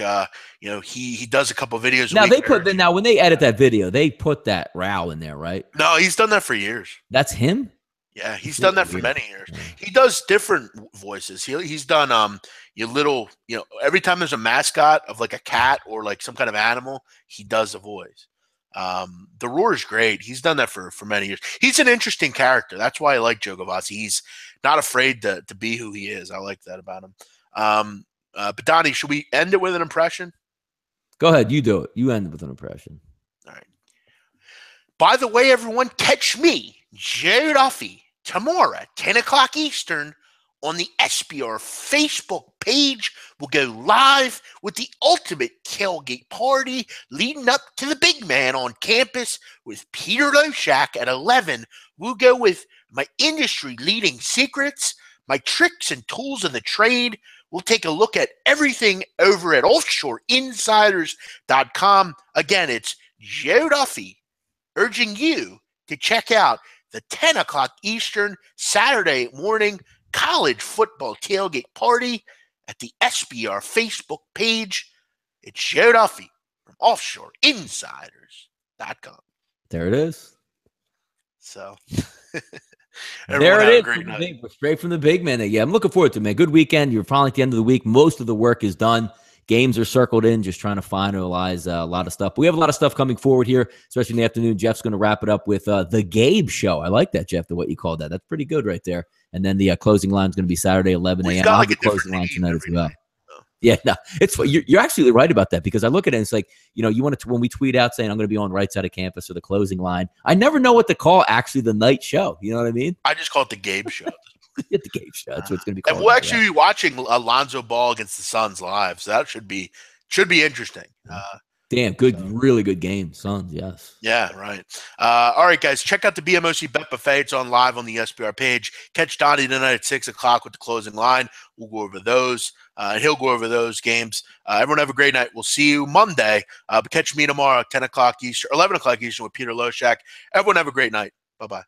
He does a couple videos. Now when they edit that video, they put that row in there, right? No, he's done that for years. That's him. Yeah, he's done that for many years. He does different voices. He's done every time there's a mascot of like a cat or like some kind of animal, he does a voice. The Roar is great. He's done that for many years. He's an interesting character. That's why I like Joe Gavazzi. He's not afraid to be who he is. I like that about him. But Donnie, should we end it with an impression? Go ahead, you do it. You end it with an impression. All right. By the way, everyone, catch me, Joe Duffy, tomorrow, 10 o'clock Eastern, on the SBR Facebook page. We'll go live with the ultimate tailgate party leading up to the big man on campus with Peter Loshak at 11. We'll go with my industry-leading secrets, my tricks and tools of the trade. We'll take a look at everything over at offshoreinsiders.com. Again, it's Joe Duffy urging you to check out the 10 o'clock Eastern Saturday morning college football tailgate party at the SBR Facebook page. It's Joe Duffy from offshoreinsiders.com. There it is. So there it is. Straight from the big man. Yeah, I'm looking forward to it, man. Good weekend. You're finally at the end of the week. Most of the work is done. Games are circled in, just trying to finalize a lot of stuff. But we have a lot of stuff coming forward here, especially in the afternoon. Jeff's going to wrap it up with the Gabe Show. I like that, Jeff, what you called that. That's pretty good right there. And then the closing line is going to be Saturday, 11 a.m. I'll have a closing line tonight as well. Yeah, no, it's you're actually right about that, because I look at it and it's like, you want to, when we tweet out saying I'm going to be on Rightside of Campus or the closing line, I never know what to call actually the night show. You know what I mean? I just call it the Gabe Show. The Gabe Show. That's what it's going to be called. And we'll actually be watching Lonzo Ball against the Suns live, so that should be interesting. Damn, good, really good game, Suns, yes. Yeah, right. All right, guys, check out the BMOC Bet Buffet. It's on live on the SBR page. Catch Donnie tonight at 6 o'clock with the closing line. We'll go over those, and he'll go over those games. Everyone have a great night. We'll see you Monday, but catch me tomorrow at 10 o'clock Eastern, 11 o'clock Eastern with Peter Loshak. Everyone have a great night. Bye-bye.